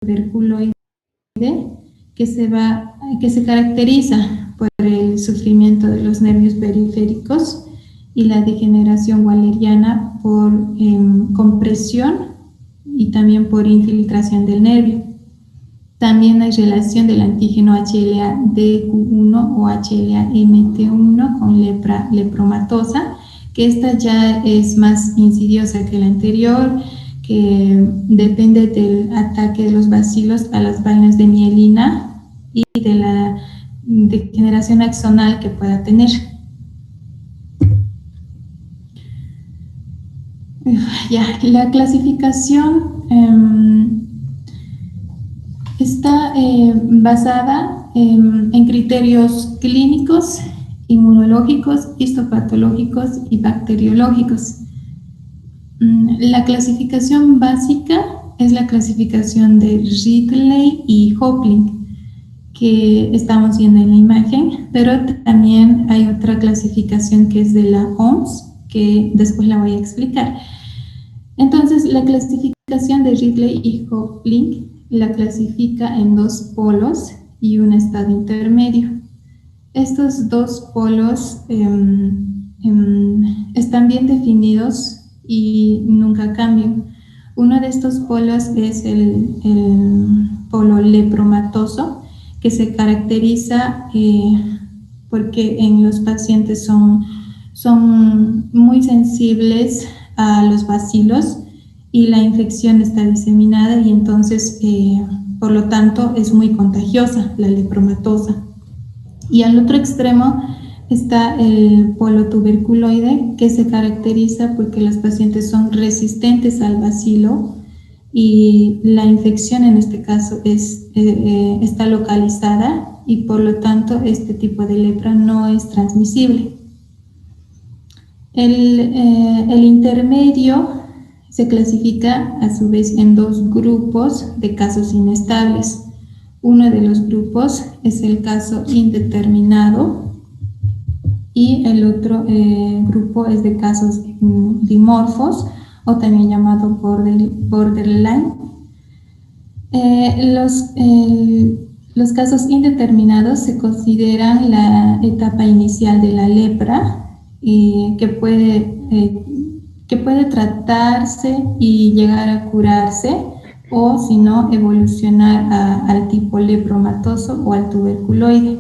tuberculoide que se caracteriza por el sufrimiento de los nervios periféricos y la degeneración waleriana por compresión y también por infiltración del nervio. También hay relación del antígeno HLA-DQ1 o HLA-MT1 con lepra lepromatosa, que esta ya es más insidiosa que la anterior, que depende del ataque de los bacilos a las vainas de mielina y de la degeneración axonal que pueda tener. Ya, la clasificación está basada en criterios clínicos, inmunológicos, histopatológicos y bacteriológicos. La clasificación básica es la clasificación de Ridley y Hopling, que estamos viendo en la imagen, pero también hay otra clasificación que es de la OMS, que después la voy a explicar. Entonces, la clasificación de Ridley y Hopling la clasifica en dos polos y un estado intermedio. Estos dos polos están bien definidos y nunca cambian. Uno de estos polos es el polo lepromatoso, que se caracteriza porque en los pacientes son muy sensibles a los bacilos y la infección está diseminada y entonces, por lo tanto, es muy contagiosa la lepromatosa. Y al otro extremo está el polo tuberculoide, que se caracteriza porque los pacientes son resistentes al bacilo y la infección en este caso está localizada y por lo tanto este tipo de lepra no es transmisible. El intermedio se clasifica a su vez en dos grupos de casos inestables. Uno de los grupos es el caso indeterminado y el otro grupo es de casos dimorfos o también llamado borderline. Los casos indeterminados se consideran la etapa inicial de la lepra que puede tratarse y llegar a curarse o si no evolucionar al tipo lepromatoso o al tuberculoide.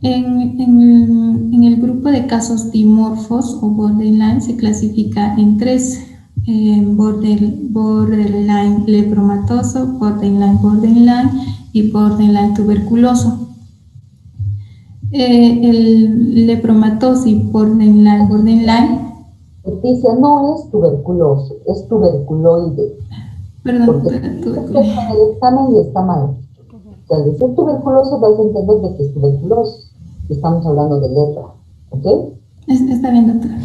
En el grupo de casos dimorfos o borderline se clasifica en tres: borderline lepromatoso, borderline y borderline tuberculoso. El lepromatoso y borderline Leticia, no es tuberculoso, es tuberculoide. Perdón, porque el examen y está mal. O sea, al decir tuberculoso vas a entender de que es tuberculosis. Estamos hablando de lepra, ¿ok? Está bien, doctora.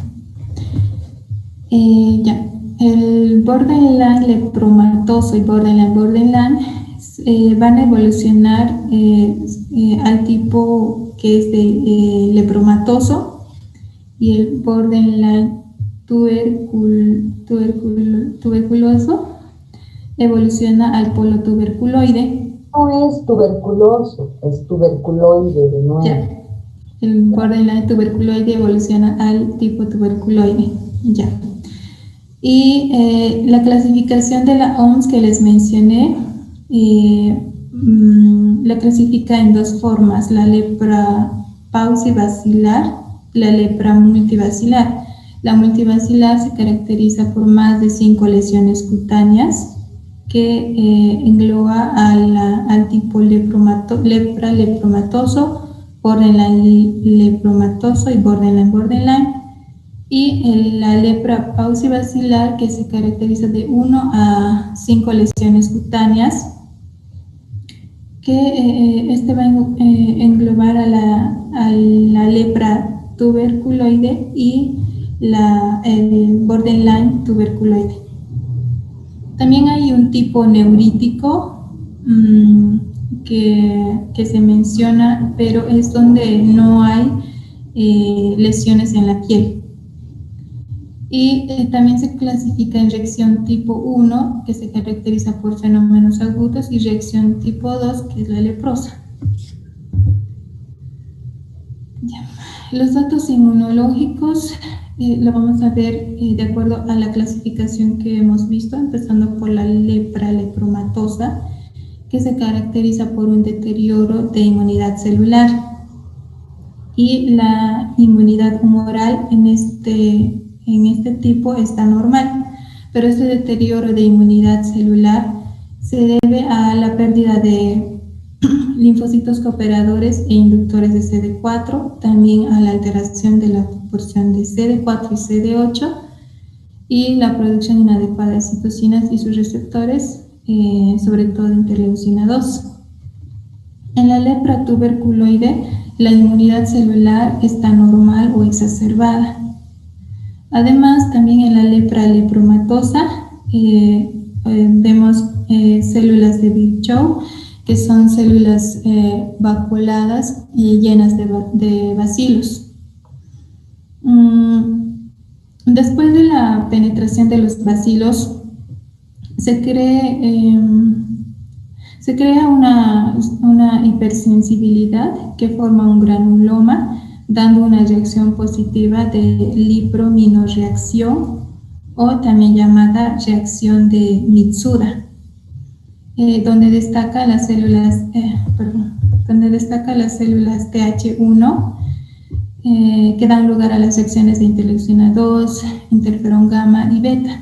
Ya. El borderline lepromatoso y borderline van a evolucionar al tipo que es de lepromatoso, y el borderline tuberculoso evoluciona al polo tuberculoide. No es tuberculoso, es tuberculoide de nuevo. Ya. El borderline tuberculoide evoluciona al tipo tuberculoide. Ya. Y la clasificación de la OMS que les mencioné la clasifica en dos formas: la lepra paucibacilar, la lepra multibacilar. La multibacilar se caracteriza por más de 5 lesiones cutáneas que engloba al tipo lepra lepromatoso, borderline lepromatoso y borderline. Y la lepra paucibacilar, que se caracteriza de 1 a 5 lesiones cutáneas, que va a englobar a la lepra tuberculoide y el borderline tuberculoide. También hay un tipo neurítico que se menciona, pero es donde no hay lesiones en la piel. Y también se clasifica en reacción tipo 1, que se caracteriza por fenómenos agudos, y reacción tipo 2, que es la leprosa. Ya. Los datos inmunológicos lo vamos a ver de acuerdo a la clasificación que hemos visto, empezando por la lepra lepromatosa, que se caracteriza por un deterioro de inmunidad celular, y la inmunidad humoral en este tipo está normal, pero este deterioro de inmunidad celular se debe a la pérdida de linfocitos cooperadores e inductores de CD4, también a la alteración de la proporción de CD4 y CD8, y la producción inadecuada de citocinas y sus receptores, sobre todo interleucina 2. En la lepra tuberculoide, la inmunidad celular está normal o exacerbada. Además, también en la lepra lepromatosa vemos células de Virchow, que son células vaculadas y llenas de bacilos. Después de la penetración de los bacilos, se crea una hipersensibilidad que forma un granuloma, dando una reacción positiva de liprominorreacción, o también llamada reacción de Mitsuda, donde destaca las células TH1, que dan lugar a las reacciones de interleucina 2, interferón gamma y beta.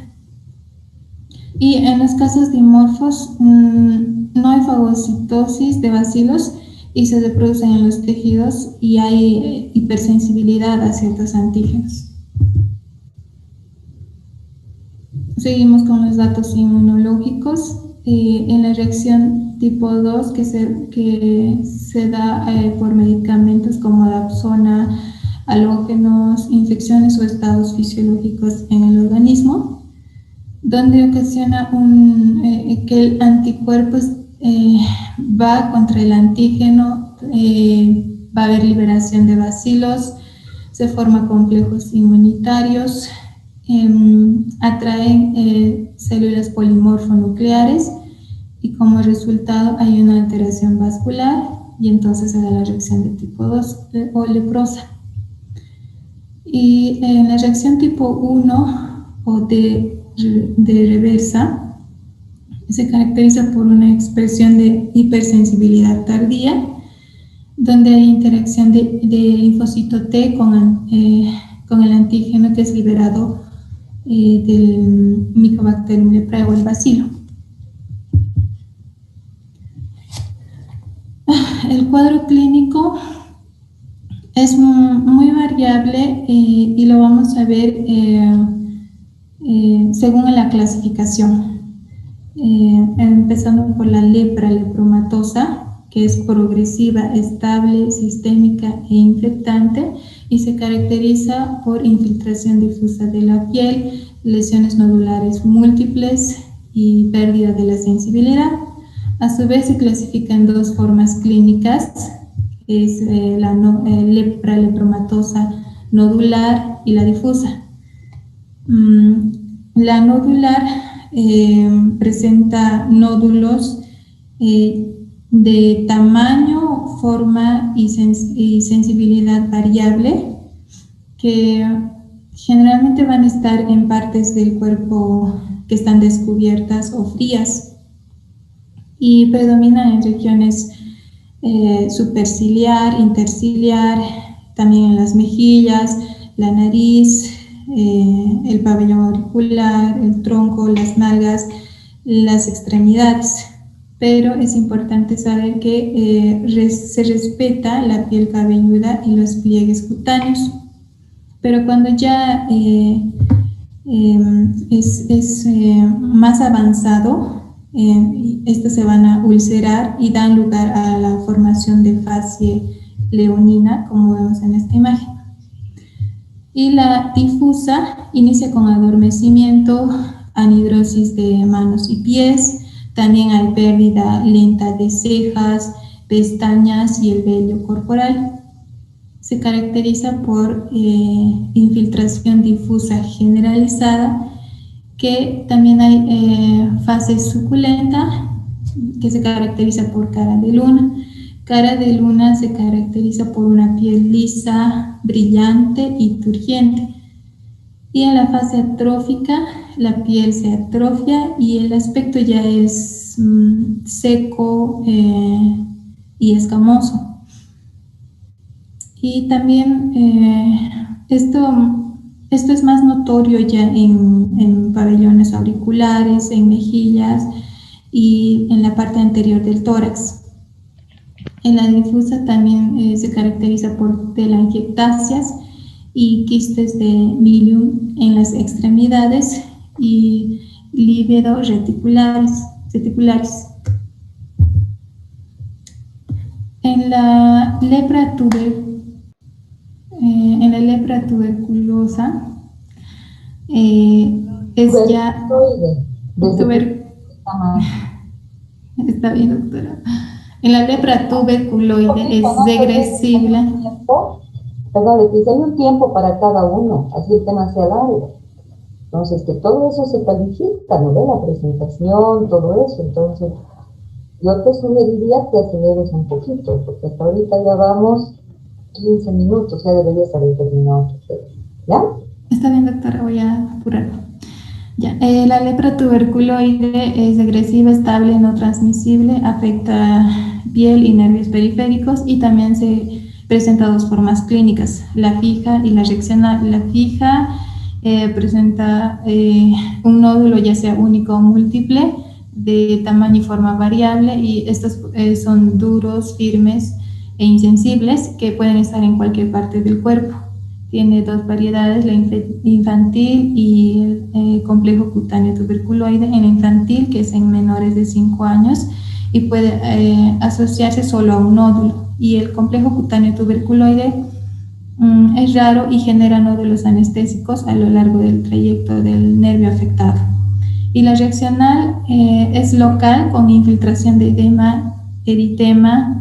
Y en los casos dimorfos no hay fagocitosis de bacilos y se reproducen en los tejidos, y hay hipersensibilidad a ciertos antígenos. Seguimos con los datos inmunológicos. En la reacción tipo 2, que se da por medicamentos como dapsona, halógenos, infecciones o estados fisiológicos en el organismo, donde ocasiona que el anticuerpo va contra el antígeno, va a haber liberación de bacilos, se forman complejos inmunitarios, atraen células polimorfonucleares, y como resultado hay una alteración vascular, y entonces se da la reacción de tipo 2 o leprosa. Y en la reacción tipo 1 o de reversa, se caracteriza por una expresión de hipersensibilidad tardía, donde hay interacción de linfocito T con el antígeno que es liberado del Mycobacterium leprae o el bacilo. El cuadro clínico es muy variable, y lo vamos a ver según la clasificación. Empezando por la lepra lepromatosa, que es progresiva, estable, sistémica e infectante, y se caracteriza por infiltración difusa de la piel, lesiones nodulares múltiples y pérdida de la sensibilidad. A su vez se clasifica en dos formas clínicas, que es la lepra lepromatosa nodular y la difusa. La nodular presenta nódulos de tamaño, forma y sensibilidad variable, que generalmente van a estar en partes del cuerpo que están descubiertas o frías, y predominan en regiones superciliar, interciliar, también en las mejillas, la nariz, el pabellón auricular, el tronco, las nalgas, las extremidades. Pero es importante saber que se respeta la piel cabelluda y los pliegues cutáneos. Pero cuando ya es más avanzado, estos se van a ulcerar y dan lugar a la formación de facie leonina, como vemos en esta imagen. Y la difusa inicia con adormecimiento, anhidrosis de manos y pies. También hay pérdida lenta de cejas, pestañas y el vello corporal. se caracteriza por infiltración difusa generalizada, que también hay fase suculenta, que se caracteriza por cara de luna. Cara de luna se caracteriza por una piel lisa, brillante y turgente. Y en la fase atrófica, la piel se atrofia y el aspecto ya es seco y escamoso. Y también esto es más notorio ya en pabellones auriculares, en mejillas y en la parte anterior del tórax. En la difusa también se caracteriza por telangiectasias y quistes de milium en las extremidades y lívido reticulares. En la lepra tuberculosa es ya está bien, doctora. En la lepra tuberculoide es regresible. Perdón, le dice, hay un tiempo para cada uno, así el tema sea largo. Entonces, que todo eso se califica, ¿no ve? La presentación, todo eso. Entonces, yo te sugeriría que aceleres un poquito, porque hasta ahorita ya vamos 15 minutos, ya deberías haber terminado. ¿Ya? Está bien, doctora, voy a apurarlo. Ya, la lepra tuberculoide es agresiva, estable, no transmisible, afecta piel y nervios periféricos y también se presenta dos formas clínicas, la fija y la reaccional. La fija presenta un nódulo ya sea único o múltiple, de tamaño y forma variable, y estos son duros, firmes e insensibles que pueden estar en cualquier parte del cuerpo. Tiene dos variedades, la infantil y el complejo cutáneo tuberculoide. En la infantil, que es en menores de 5 años, y puede asociarse solo a un nódulo. Y el complejo cutáneo tuberculoide es raro y genera nódulos anestésicos a lo largo del trayecto del nervio afectado. Y la reaccional es local, con infiltración de edema, eritema,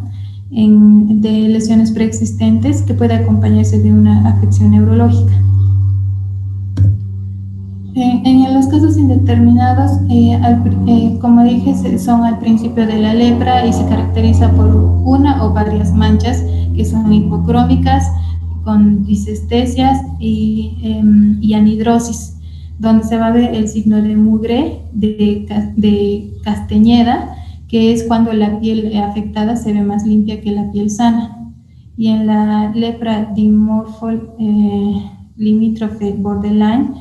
de lesiones preexistentes, que puede acompañarse de una afección neurológica. En los casos indeterminados, como dije, son al principio de la lepra y se caracteriza por una o varias manchas que son hipocrómicas, con disestesias y anhidrosis, donde se va a ver el signo de mugre, de Castañeda, que es cuando la piel afectada se ve más limpia que la piel sana. Y en la lepra dimorfo limítrofe borderline,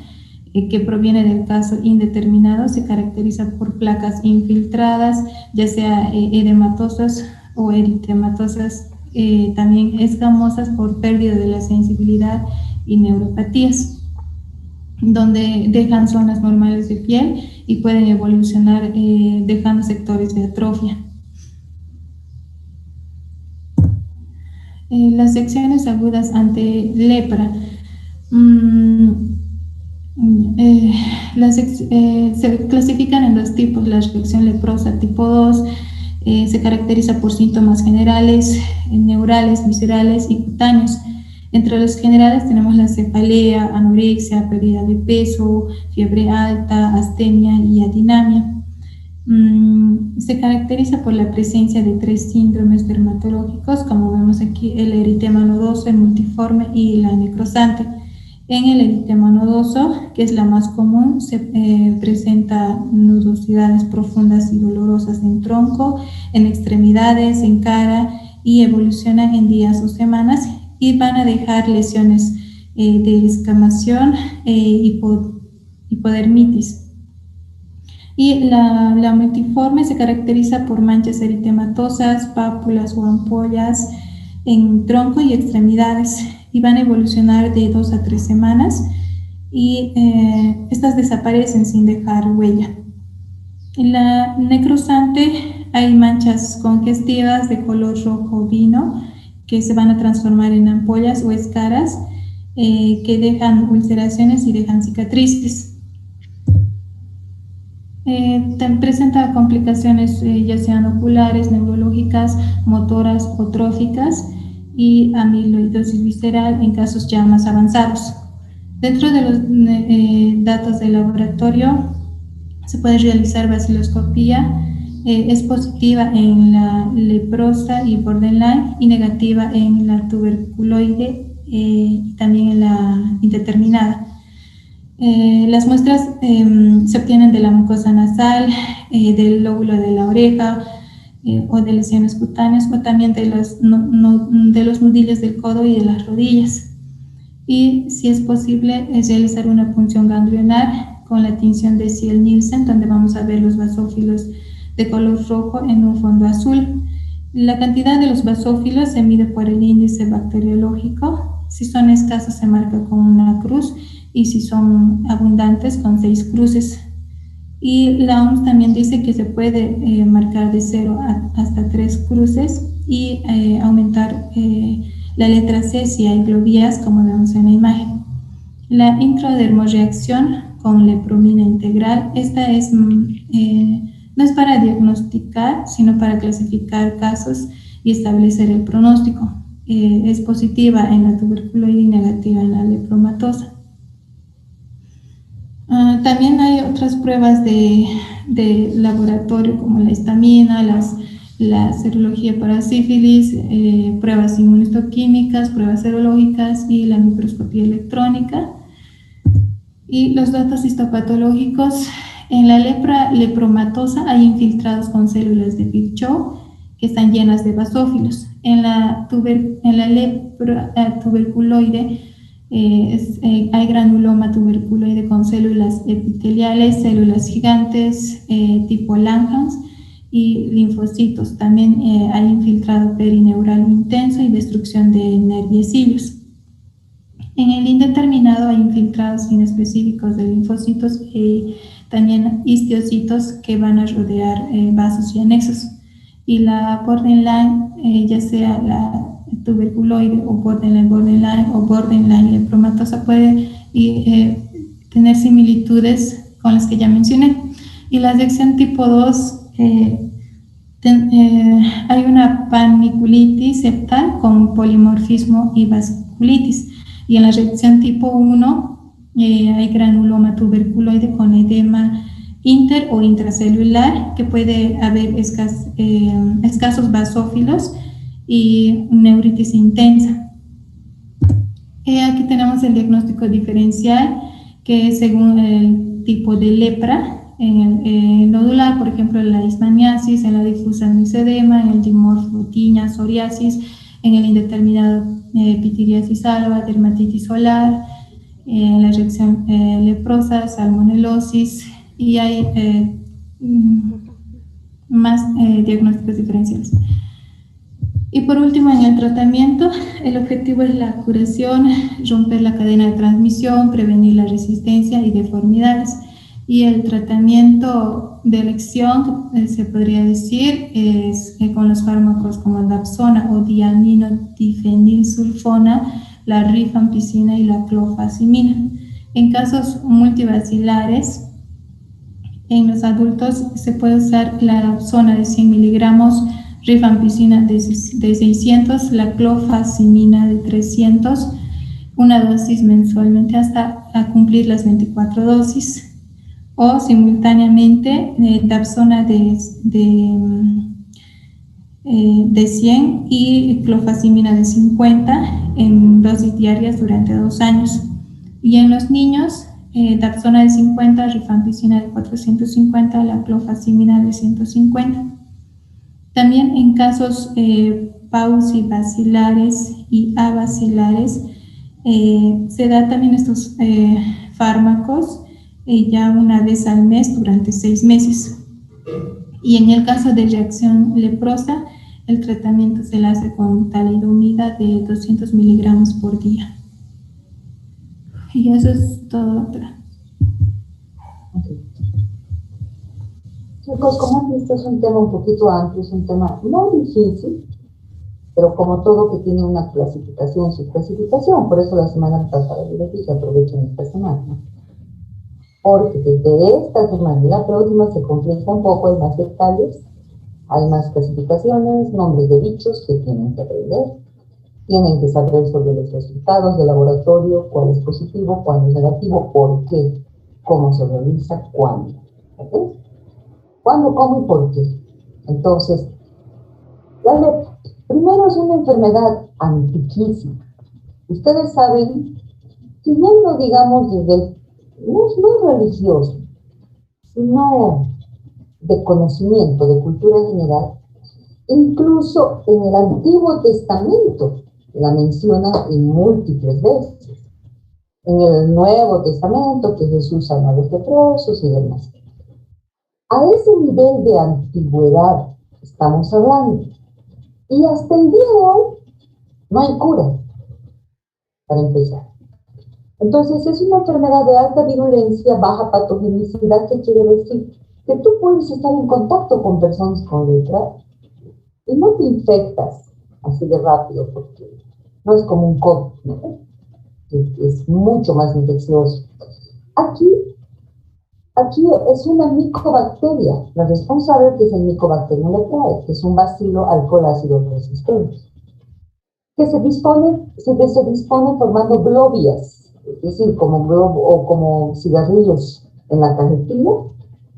que proviene del caso indeterminado, se caracteriza por placas infiltradas, ya sea edematosas o eritematosas, también escamosas por pérdida de la sensibilidad y neuropatías, donde dejan zonas normales de piel y pueden evolucionar dejando sectores de atrofia. Las secciones agudas ante lepra. Se clasifican en dos tipos. La reacción leprosa tipo 2 se caracteriza por síntomas generales, neurales, viscerales y cutáneos. Entre los generales tenemos la cefalea, anorexia, pérdida de peso, fiebre alta, astenia y adinamia. Se caracteriza por la presencia de 3 síndromes dermatológicos, como vemos aquí: el eritema nodoso, el multiforme y la necrosante. En el eritema nodoso, que es la más común, se presenta nudosidades profundas y dolorosas en tronco, en extremidades, en cara, y evolucionan en días o semanas y van a dejar lesiones de escamación, hipodermitis. Y la multiforme se caracteriza por manchas eritematosas, pápulas o ampollas en tronco y extremidades, y van a evolucionar de 2 a 3 semanas, y estas desaparecen sin dejar huella. En la necrosante hay manchas congestivas de color rojo vino que se van a transformar en ampollas o escaras que dejan ulceraciones y dejan cicatrices. Presenta complicaciones ya sean oculares, neurológicas, motoras o tróficas, y amiloidosis visceral en casos ya más avanzados. Dentro de los datos de laboratorio se puede realizar vaciloscopía, es positiva en la leprosa y borderline y negativa en la tuberculoide y también en la indeterminada. Las muestras se obtienen de la mucosa nasal, del lóbulo de la oreja o de lesiones cutáneas o también de los nudillos del codo y de las rodillas. Y si es posible es realizar una punción ganglionar con la tinción de Ziel-Nielsen, donde vamos a ver los basófilos de color rojo en un fondo azul. La cantidad de los basófilos se mide por el índice bacteriológico. Si son escasos se marca con una cruz y si son abundantes con 6 cruces. Y la OMS también dice que se puede marcar de 0 hasta 3 cruces y aumentar la letra C si hay globias, como vemos en la imagen. La intradermorreacción con lepromina integral, esta es, no es para diagnosticar, sino para clasificar casos y establecer el pronóstico. Es positiva en la tuberculoide y negativa en la lepromatosa. También hay otras pruebas de laboratorio como la histamina, la serología para sífilis, pruebas inmunistoquímicas, pruebas serológicas y la microscopía electrónica. Y los datos histopatológicos, en la lepromatosa hay infiltrados con células de Virchow que están llenas de basófilos. En la tuberculoide hay granuloma tuberculoide con células epiteliales, células gigantes tipo Langhans y linfocitos. También hay infiltrado perineural intenso y destrucción de nerviecillos. En el indeterminado hay infiltrados inespecíficos de linfocitos y también histiocitos que van a rodear vasos y anexos. Y la borderline, ya sea la tuberculoide o borderline lepromatosa, puede tener similitudes con las que ya mencioné. Y la reacción tipo 2, hay una paniculitis septal con polimorfismo y vasculitis. Y en la reacción tipo 1 hay granuloma tuberculoide con edema inter o intracelular, que puede haber escasos basófilos y neuritis intensa. Aquí tenemos el diagnóstico diferencial, que es según el tipo de lepra. En el nodular, por ejemplo, la leishmaniasis, en la difusa misedema, en el dimorfo tiña, psoriasis, en el indeterminado pitiriasis alba, dermatitis solar, en la reacción leprosa, salmonelosis, y hay más diagnósticos diferenciales. Y por último, en el tratamiento, el objetivo es la curación, romper la cadena de transmisión, prevenir la resistencia y deformidades. Y el tratamiento de elección, se podría decir, es con los fármacos como la Dapsona o diaminodifenilsulfona, la rifampicina y la clofazimina. En casos multivacilares, en los adultos se puede usar la Dapsona de 100 miligramos, rifampicina de 600, la clofazimina de 300, una dosis mensualmente hasta cumplir las 24 dosis. O simultáneamente Dapsona de 100 y clofazimina de 50 en dosis diarias durante 2 años. Y en los niños, Dapsona de 50, rifampicina de 450, la clofazimina de 150. También en casos paucibacilares y abacilares se da también estos fármacos ya una vez al mes durante 6 meses. Y en el caso de reacción leprosa, el tratamiento se le hace con talidomida de 200 miligramos por día. Y eso es todo, doctora. Chicos, como han visto, es un tema un poquito amplio, es un tema no difícil, pero como todo que tiene una clasificación, su clasificación, por eso la semana pasada yo les dije, aprovechen esta semana, porque desde esta semana y la próxima se complica un poco, hay más detalles, hay más clasificaciones, nombres de bichos que tienen que aprender. tienen que saber sobre los resultados del laboratorio, cuál es positivo, cuál es negativo, por qué, cómo se realiza, cuándo. ¿Okay? ¿Cuándo, cómo y por qué? Entonces, la lepra, primero es una enfermedad antiquísima. Ustedes saben, siguiendo, digamos, desde no religioso, sino de conocimiento, de cultura general, incluso en el Antiguo Testamento la menciona en múltiples veces. En el Nuevo Testamento, que Jesús sana a los leprosos y demás. A ese nivel de antigüedad estamos hablando. Y hasta el día de hoy no hay cura, para empezar. Entonces es una enfermedad de alta virulencia, baja patogenicidad, que quiere decir que tú puedes estar en contacto con personas con lepra y no te infectas así de rápido, porque no es como un COVID, ¿no? Es mucho más infeccioso. Aquí es una micobacteria, la responsable, que es el Mycobacterium leprae, que es un bacilo alcohol ácido resistente, que se dispone formando globias, es decir, como globo o como cigarrillos en la cajetilla,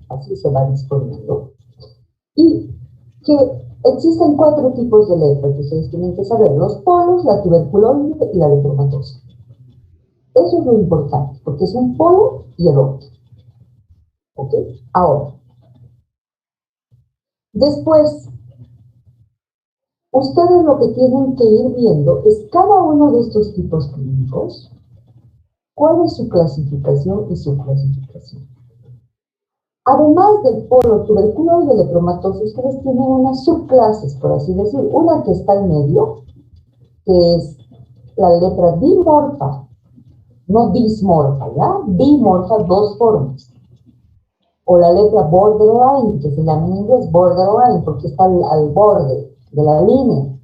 así se va disponiendo. Y que existen 4 tipos de lepra que ustedes tienen que saber: los polos, la tuberculosis y la lepromatosa. Eso es lo importante, porque es un polo y el otro. ¿Ok? Ahora, después, ustedes lo que tienen que ir viendo es cada uno de estos tipos clínicos, cuál es su clasificación y subclasificación. Además del polo tuberculoide y lepromatosis, ustedes tienen unas subclases, por así decir, una que está en medio, que es la lepra dimorfa, no dismorfa, ¿ya? Dimorfa, 2 formas. O la lepra borderline, que se llama en inglés borderline, porque está al borde de la línea.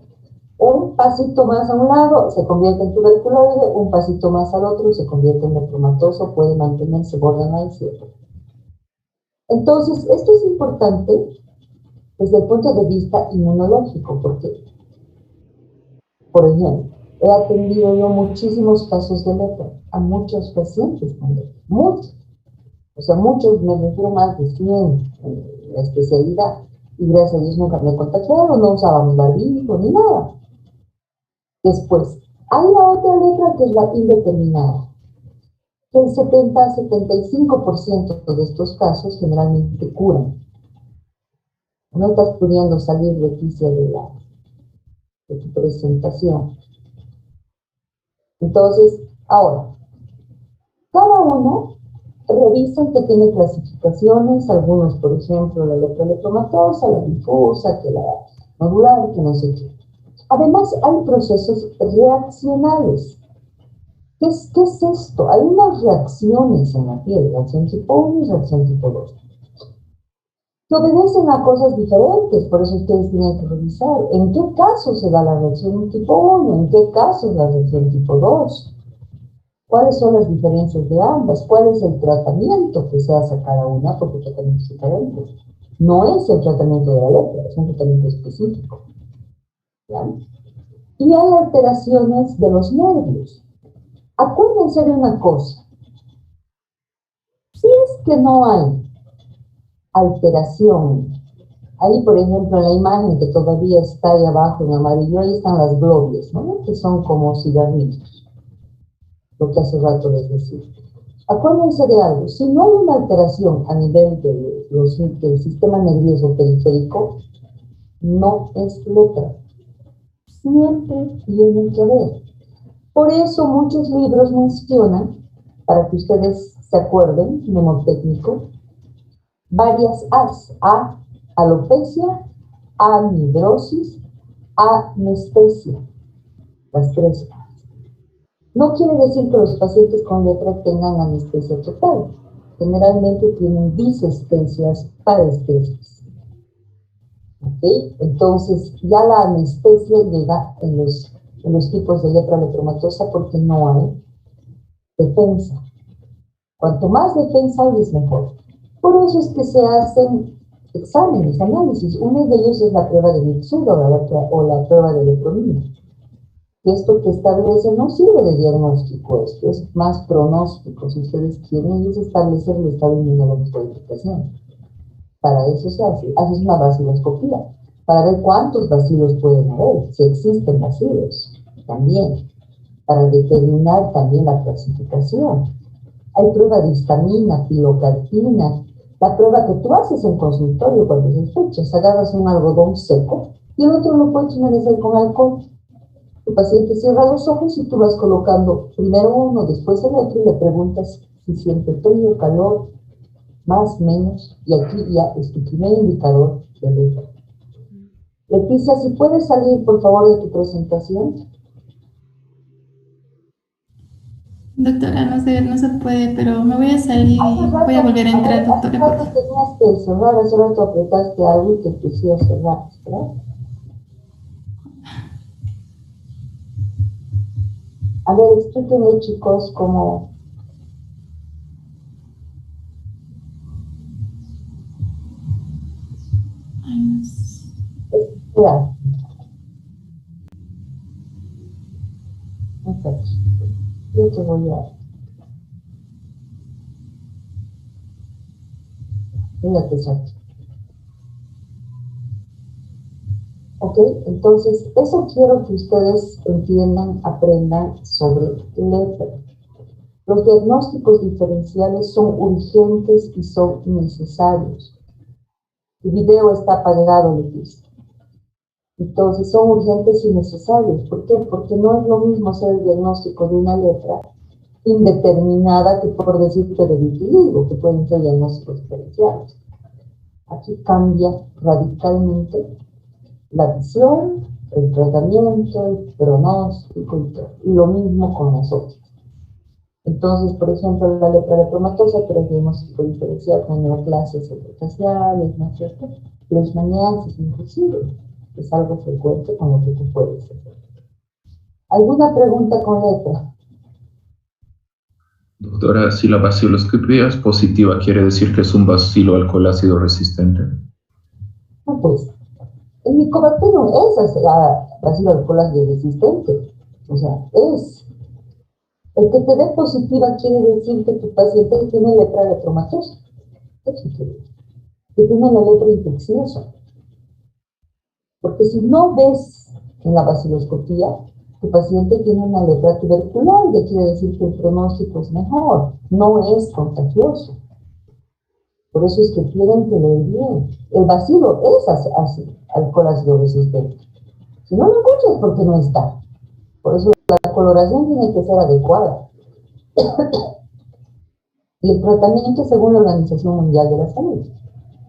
Un pasito más a un lado se convierte en tuberculoide, un pasito más al otro se convierte en lepromatoso, puede mantenerse borderline siempre. Entonces, esto es importante desde el punto de vista inmunológico, porque, por ejemplo, he atendido yo muchísimos casos de lepra a muchos pacientes con lepra, muchos. O sea, muchos, me refiero más de 100 en la especialidad, y gracias a Dios nunca me contagiaron, no usábamos barbijo ni nada. Después, hay la otra lepra, que es la indeterminada, que el 70-75% de estos casos generalmente curan. No estás pudiendo salir de tu presentación. Entonces, ahora, cada uno revisan que tiene clasificaciones, algunos, por ejemplo, la lepra lepromatosa, la difusa, que la nodular, que no sé qué. Además, hay procesos reaccionales. ¿Qué es esto? Hay unas reacciones en la piel, reacción tipo 1 y reacción tipo 2, que obedecen a cosas diferentes, por eso ustedes tienen que revisar en qué caso se da la reacción tipo 1, en qué caso es la reacción tipo 2. ¿Cuáles son las diferencias de ambas? ¿Cuál es el tratamiento que se hace a cada una? Porque el tratamiento es diferente. No es el tratamiento de la lepra, es un tratamiento específico. ¿Ya? Y hay alteraciones de los nervios. Acuérdense de una cosa. Si es que no hay alteración, ahí por ejemplo en la imagen que todavía está ahí abajo en amarillo, ahí están las globias, ¿no? Que son como cigarrillos, lo que hace rato les decía. Acuérdense de algo: si no hay una alteración a nivel del sistema nervioso periférico, no es lepra. Siempre tiene que haber. Por eso muchos libros mencionan, para que ustedes se acuerden, mnemotécnico, varias A's: alopecia, anhidrosis, anestesia, las 3 A. No quiere decir que los pacientes con lepra tengan anestesia total. Generalmente tienen disestesias, parestesias. ¿Ok? Entonces, ya la anestesia llega en los tipos de lepra lepromatosa porque no hay defensa. Cuanto más defensa hay, es mejor. Por eso es que se hacen exámenes, análisis. Uno de ellos es la prueba de Mitsuru o la prueba de lepronina. que esto que establece no sirve de diagnóstico, esto es más pronóstico, si ustedes quieren, es establecer el estado inmunológico de la población. Para eso se hace una vaciloscopía, para ver cuántos bacilos pueden haber, si existen bacilos, también, para determinar también la clasificación. Hay prueba de histamina, pilocarpina, la prueba que tú haces en consultorio cuando sospechas, agarras un algodón seco y el otro lo puedes humanizar con alcohol. El paciente cierra los ojos y tú vas colocando primero uno, después el otro y le preguntas si siente frío, calor, más, menos, y aquí ya es tu primer indicador de alerta. Leticia, si puedes salir por favor de tu presentación. Doctora, no se puede, pero me voy a salir y voy a volver a entrar, doctora. Hace rato tenías que cerrar, hace rato apretaste algo y te pusiste a cerrar, ¿verdad? A ver, explíquenme, chicos, cómo... Espera. Perfecto. Yo te voy a... Fíjate, Santi. Ok, entonces, eso quiero que ustedes entiendan, aprendan sobre lepra. Los diagnósticos diferenciales son urgentes y son necesarios. El video está apagado, Leticia. Entonces son urgentes y necesarios. ¿Por qué? Porque no es lo mismo hacer el diagnóstico de una lepra indeterminada que por decirte de vitiligo, que pueden ser diagnósticos diferenciales. Aquí cambia radicalmente la visión, el tratamiento, el pronóstico y lo mismo con las otras. Entonces, por ejemplo, la lepra lepromatosa, pero el diagnóstico diferencial con neoplasias epitaciales, ¿no es cierto? Leishmaniasis, inclusive, es algo frecuente con lo que tú puedes hacer. ¿Alguna pregunta con lepra? Doctora, si la baciloscopía es positiva, ¿quiere decir que es un bacilo alcoholácido resistente? No, pues, el Mycobacterium es bacilo alcoholácido resistente. O sea, es. El que te dé positiva quiere decir que tu paciente tiene lepra lepromatosa. Eso quiere decir. Que tiene la lepra infecciosa. Porque si no ves en la baciloscopía, tu paciente tiene una lepra tubercular, que quiere decir que el pronóstico es mejor, no es contagioso. Por eso es que tienen que ver bien. El bacilo es alcohol ácido resistente. Si no lo encuentras, porque no está. Por eso la coloración tiene que ser adecuada. Y el tratamiento según la Organización Mundial de la Salud.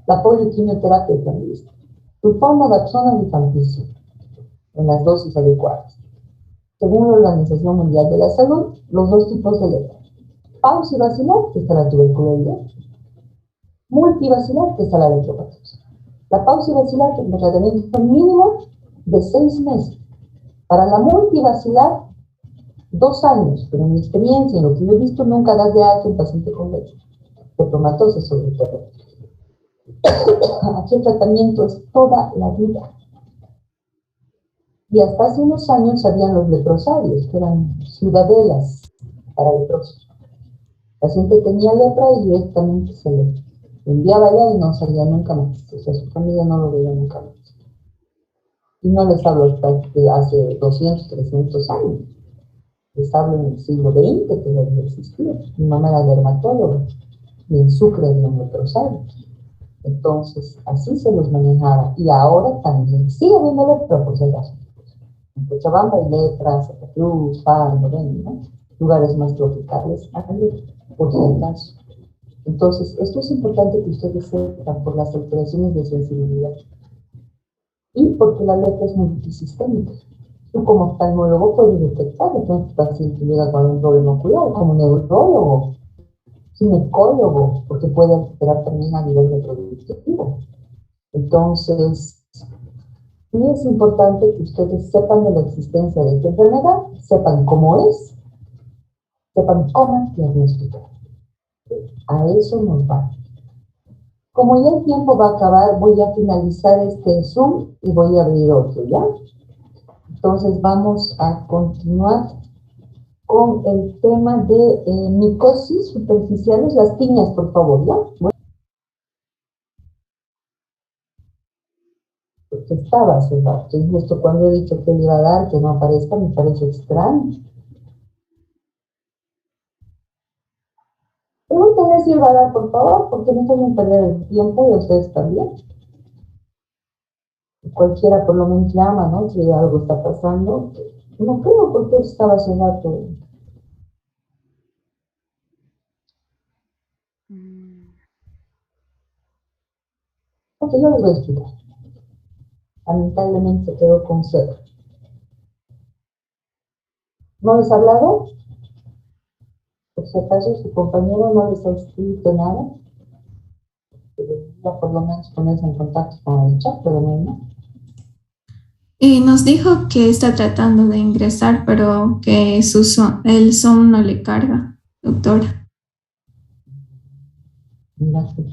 La poliquimioterapia es la misma. Sulfonadapsona y rifampicina en las dosis adecuadas. Según la Organización Mundial de la Salud, los dos tipos de lepra. Paucivacilar, que está la tuberculosidad. Multivacilar, que está la lepromatosa. La paucivacilar, que es el tratamiento mínimo de 6 meses. Para la multivacilar, 2 años. Pero en mi experiencia, en lo que yo he visto, nunca das de alta un paciente con lepromatosa, sobre todo. Aquí el tratamiento es toda la vida. Y hasta hace unos años habían los leprosarios, que eran ciudadelas para leprosos. El paciente tenía lepra y directamente se le enviaba allá y no salía nunca más. O sea, su familia no lo veía nunca más. Y no les hablo de hace 200, 300 años. Les hablo en el siglo XX que debe existir. Mi mamá era dermatóloga y en Sucre había un leprosario. Entonces, así se los manejaba. Y ahora también sigue habiendo lepra, por si acaso. En Cochabamba hay lepra, Santa Cruz, Palo, ¿no? Lugares más tropicales, por si acaso. Entonces, esto es importante que ustedes sepan por las alteraciones de sensibilidad. Y porque la lepra es multisistémica. Tú como oftalmólogo puedes detectar que tu paciente llega con un problema ocular, como neurólogo, ginecólogo, porque puede alterar también a nivel reproductivo. Entonces, sí es importante que ustedes sepan de la existencia de esta enfermedad, sepan cómo es, sepan cómo diagnosticar. A eso nos va. Como ya el tiempo va a acabar, voy a finalizar este Zoom y voy a abrir otro, ¿ya? Entonces vamos a continuar con el tema de micosis superficiales, las tiñas, por favor, ¿ya? Bueno, porque estaba hace rato, y justo cuando he dicho que le iba a dar, que no aparezca, me parece extraño. Pregúntenle si él va a dar, por favor, porque no pueden perder el tiempo y ustedes también. Cualquiera por lo menos llama, ¿no? Si algo está pasando. No creo porque estaba hace rato. Ok, yo les voy a explicar. Lamentablemente se quedó con cero. ¿No les ha hablado? Por si acaso su compañero no les ha escrito nada. Debería por lo menos ponerse en contacto con el chat, pero no. Nos dijo que está tratando de ingresar, pero que el Zoom no le carga, doctora. Mira que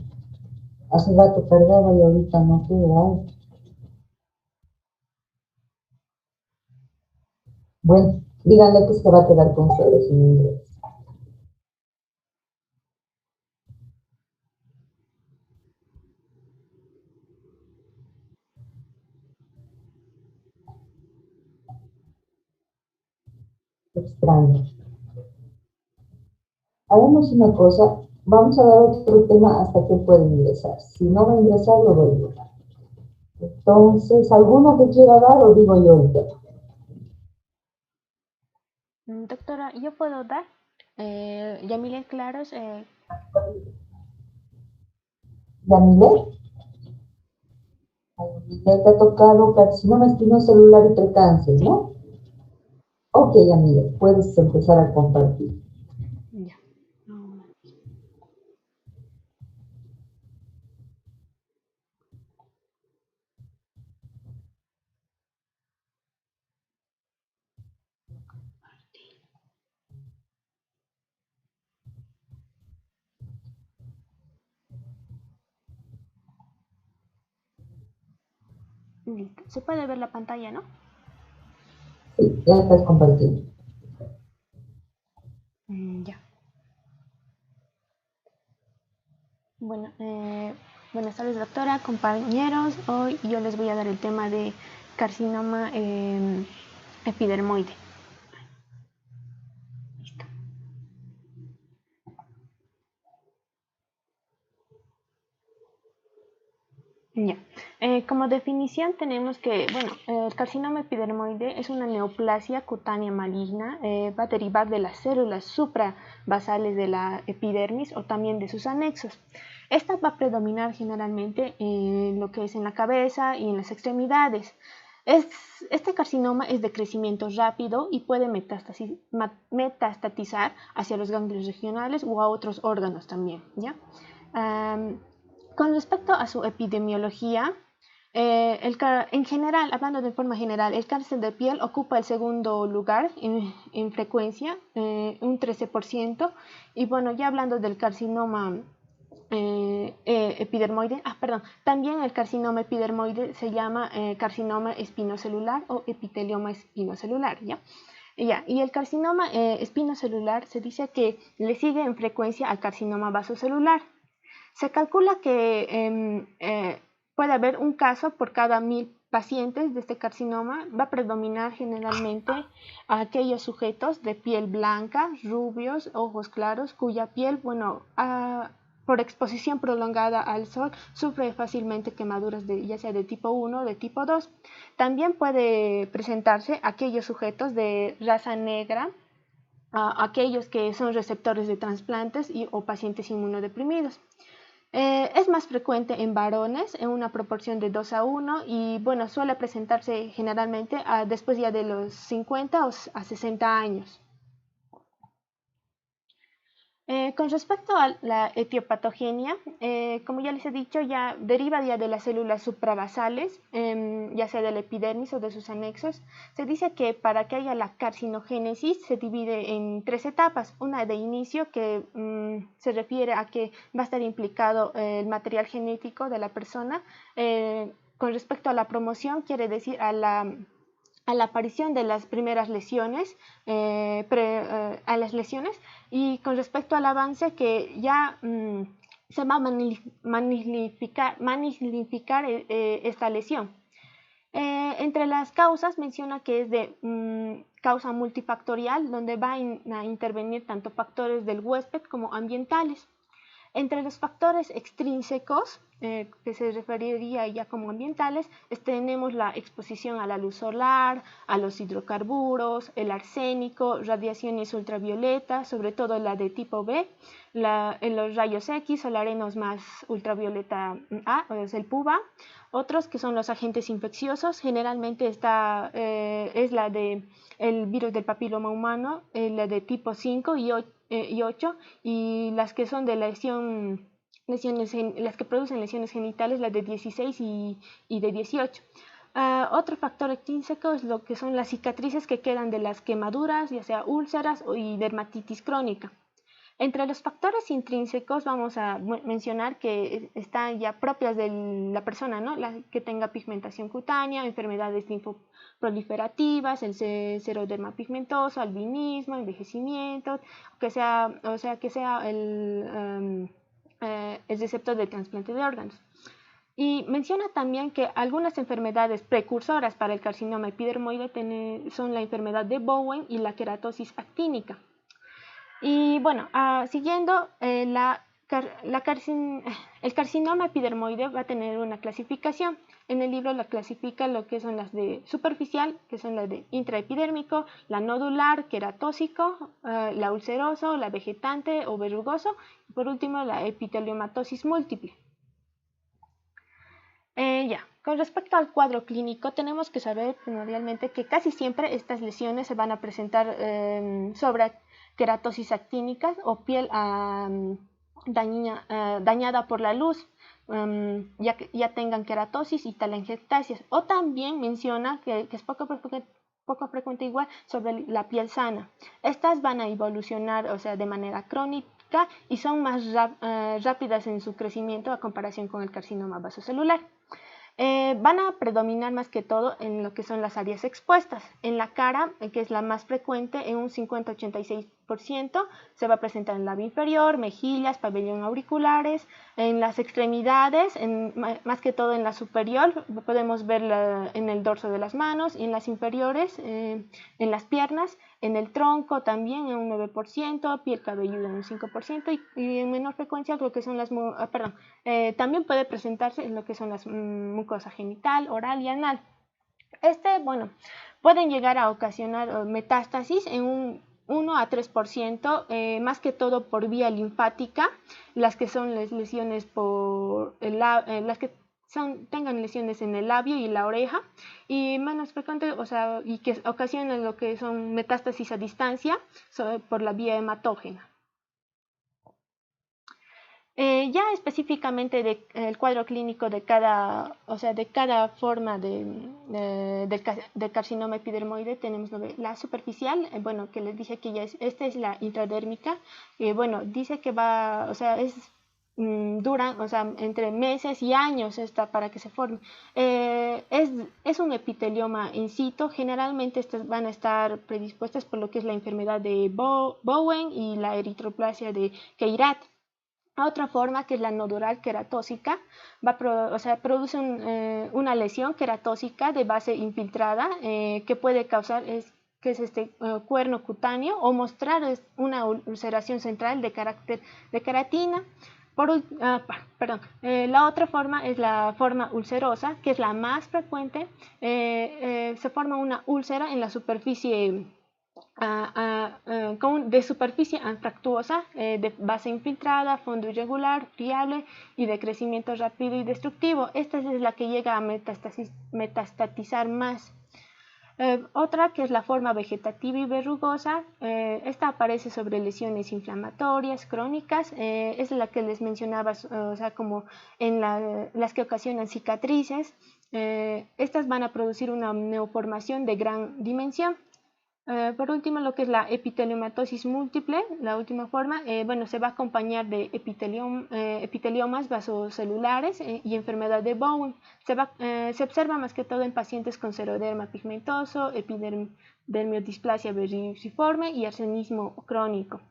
hace rato cargaba y ahorita no queda. Bueno, díganle que se va a quedar con cero sin inglés. Extraño. Hagamos una cosa, vamos a dar otro tema hasta que pueda ingresar. Si no va a ingresar, lo voy a dar. Entonces, ¿alguno que quiera dar o digo yo el tema? Doctora, ¿yo puedo dar? Yamile Claros. Yamile, te ha tocado carcinoma espinoso celular y precáncer, ¿no? Ok, Yamile, puedes empezar a compartir. Ya. No. Listo. Se puede ver la pantalla, ¿no? Sí, ya estás compartiendo. Ya. Bueno, buenas tardes, doctora, compañeros. Hoy yo les voy a dar el tema de carcinoma epidermoide. Listo. Ya. Como definición tenemos que, bueno, el carcinoma epidermoide es una neoplasia cutánea maligna, va a derivar de las células suprabasales de la epidermis o también de sus anexos. Esta va a predominar generalmente en lo que es en la cabeza y en las extremidades. Este carcinoma es de crecimiento rápido y puede metastatizar hacia los ganglios regionales o a otros órganos también, ¿ya? Con respecto a su epidemiología, en general, hablando de forma general, el cáncer de piel ocupa el segundo lugar en frecuencia, un 13%, y bueno, ya hablando del carcinoma epidermoide, también el carcinoma epidermoide se llama carcinoma espinocelular o epitelioma espinocelular, ¿ya? Y el carcinoma espinocelular se dice que le sigue en frecuencia al carcinoma vasocelular. Se calcula que puede haber un caso por cada 1000 pacientes de este carcinoma. Va a predominar generalmente a aquellos sujetos de piel blanca, rubios, ojos claros, cuya piel, bueno, por exposición prolongada al sol, sufre fácilmente quemaduras ya sea de tipo 1 o de tipo 2. También puede presentarse aquellos sujetos de raza negra, aquellos que son receptores de trasplantes o pacientes inmunodeprimidos. Es más frecuente en varones en una proporción de 2:1 y bueno, suele presentarse generalmente después ya de los 50 o a 60 años. Con respecto a la etiopatogenia, como ya les he dicho, ya deriva ya de las células suprabasales, ya sea de la epidermis o de sus anexos. Se dice que para que haya la carcinogénesis se divide en 3 etapas. Una de inicio que se refiere a que va a estar implicado el material genético de la persona. Con respecto a la promoción, quiere decir a la a la aparición de las primeras lesiones, a las lesiones, y con respecto al avance que ya se va a magnificar esta lesión. Entre las causas menciona que es de causa multifactorial, donde va a intervenir tanto factores del huésped como ambientales. Entre los factores extrínsecos, que se referiría ya como ambientales, tenemos la exposición a la luz solar, a los hidrocarburos, el arsénico, radiaciones ultravioletas, sobre todo la de tipo B, los rayos X, solarinos más ultravioleta A, es el PUVA. Otros que son los agentes infecciosos, generalmente es la de el virus del papiloma humano, la de tipo 5 y 8, y las que son de las que producen lesiones genitales, las de 16 y de 18. Otro factor extrínseco es lo que son las cicatrices que quedan de las quemaduras, ya sea úlceras y dermatitis crónica. Entre los factores intrínsecos vamos a mencionar que están ya propias de la persona, ¿no? Que tenga pigmentación cutánea, enfermedades linfoproliferativas, el seroderma pigmentoso, albinismo, envejecimiento, que sea el receptor de trasplante de órganos. Y menciona también que algunas enfermedades precursoras para el carcinoma epidermoide son la enfermedad de Bowen y la queratosis actínica. Y bueno, siguiendo, el carcinoma epidermoide va a tener una clasificación. En el libro la clasifica lo que son las de superficial, que son las de intraepidérmico, la nodular, queratósico, la ulceroso, la vegetante o verrugoso, y por último la epiteliomatosis múltiple. Con respecto al cuadro clínico, tenemos que saber primordialmente que casi siempre estas lesiones se van a presentar sobre queratosis actínica o piel dañada por la luz, ya tengan queratosis y telangiectasias. O también menciona que es poco frecuente igual sobre la piel sana. Estas van a evolucionar, o sea, de manera crónica y son más rápidas en su crecimiento a comparación con el carcinoma vasocelular. Van a predominar más que todo en lo que son las áreas expuestas. En la cara, que es la más frecuente, en un 50-86%, se va a presentar en el labio inferior, mejillas, pabellón auriculares, en las extremidades, más que todo en la superior, podemos verla en el dorso de las manos, y en las inferiores, en las piernas, en el tronco también en un 9%, piel cabelluda en un 5%, y en menor frecuencia lo que son también puede presentarse en lo que son las mucosa genital, oral y anal. Pueden llegar a ocasionar metástasis en un 1-3%, más que todo por vía linfática, las que son las lesiones las que tengan lesiones en el labio y la oreja, y menos frecuente, y que ocasionan lo que son metástasis a distancia por la vía hematógena. Ya específicamente del cuadro clínico de cada forma del carcinoma epidermoide, tenemos la superficial, que les dije que esta es la intradérmica, dice que duran, entre meses y años para que se forme. Es un epitelioma in situ. Generalmente estas van a estar predispuestas por lo que es la enfermedad de Bowen y la eritroplasia de Queyrat. Otra forma, que es la nodular queratósica, produce una lesión queratósica de base infiltrada, que puede causar cuerno cutáneo o mostrar una ulceración central de carácter de queratina. La otra forma es la forma ulcerosa, que es la más frecuente. Se forma una úlcera en la superficie de superficie anfractuosa, de base infiltrada, fondo irregular, friable y de crecimiento rápido y destructivo. Esta es la que llega a metastatizar más. Otra, que es la forma vegetativa y verrugosa, esta aparece sobre lesiones inflamatorias crónicas, es la que les mencionaba, como en las que ocasionan cicatrices. Estas van a producir una neoformación de gran dimensión. Por último, lo que es la epiteliomatosis múltiple, la última forma, bueno, se va a acompañar de epiteliomas vasocelulares y enfermedad de Bowen. Se observa más que todo en pacientes con seroderma pigmentoso, epidermodisplasia verruciforme y arsenismo crónico.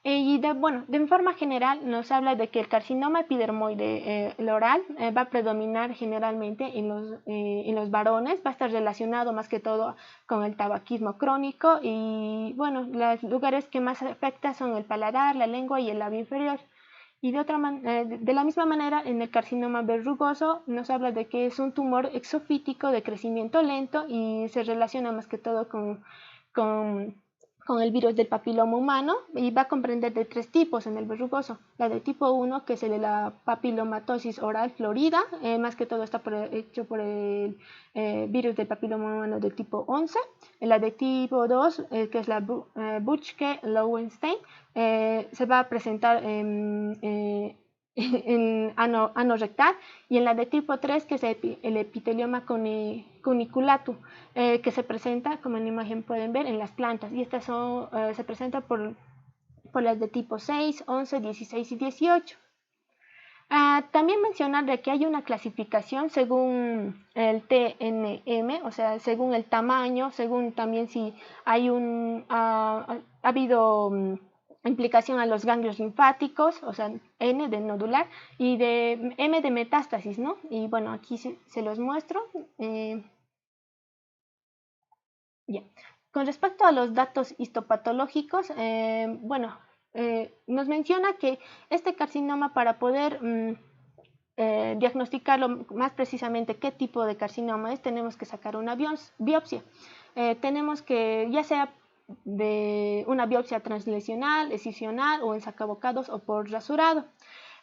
De forma general nos habla de que el carcinoma epidermoide oral va a predominar generalmente en los varones, va a estar relacionado más que todo con el tabaquismo crónico y bueno, los lugares que más afecta son el paladar, la lengua y el labio inferior. Y de la misma manera, en el carcinoma verrugoso nos habla de que es un tumor exofítico de crecimiento lento y se relaciona más que todo con el virus del papiloma humano y va a comprender de 3 tipos en el verrugoso. La de tipo 1, que es la papilomatosis oral florida, más que todo está hecho por el virus del papiloma humano de tipo 11. La de tipo 2, que es la Buschke-Lowenstein, se va a presentar en ano rectal, y en la de tipo 3, que es el epitelioma cuniculatum, que se presenta, como en la imagen pueden ver, en las plantas, y estas se presentan por las de tipo 6, 11, 16 y 18. También mencionar de que hay una clasificación según el TNM, o sea, según el tamaño, según también si hay ha habido implicación a los ganglios linfáticos, o sea, N de nodular y de M de metástasis, ¿no? Y bueno, aquí se los muestro. Yeah. Con respecto a los datos histopatológicos, nos menciona que este carcinoma, para poder diagnosticarlo más precisamente qué tipo de carcinoma es, tenemos que sacar una biopsia. Tenemos que, ya sea de una biopsia translesional, escisional o en sacabocados o por rasurado,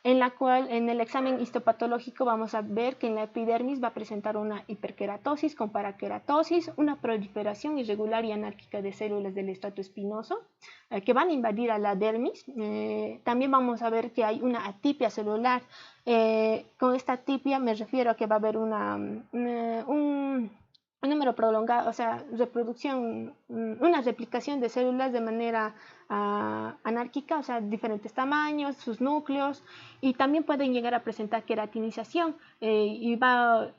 en la cual en el examen histopatológico vamos a ver que en la epidermis va a presentar una hiperkeratosis con parakeratosis, una proliferación irregular y anárquica de células del estrato espinoso que van a invadir a la dermis. También vamos a ver que hay una atipia celular. Con esta atipia me refiero a que va a haber un número prolongado, o sea, una replicación de células de manera anárquica, o sea, diferentes tamaños, sus núcleos, y también pueden llegar a presentar queratinización.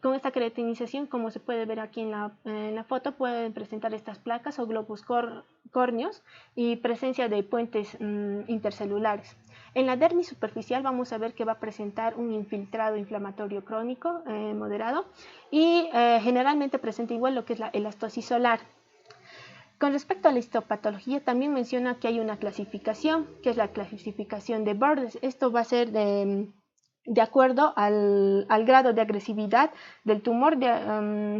Con esta queratinización, como se puede ver aquí en la foto, pueden presentar estas placas o globos córneos y presencia de puentes intercelulares. En la dermis superficial vamos a ver que va a presentar un infiltrado inflamatorio crónico moderado y generalmente presenta igual lo que es la elastosis solar. Con respecto a la histopatología, también menciona que hay una clasificación, que es la clasificación de Bordes. Esto va a ser de acuerdo al grado de agresividad del tumor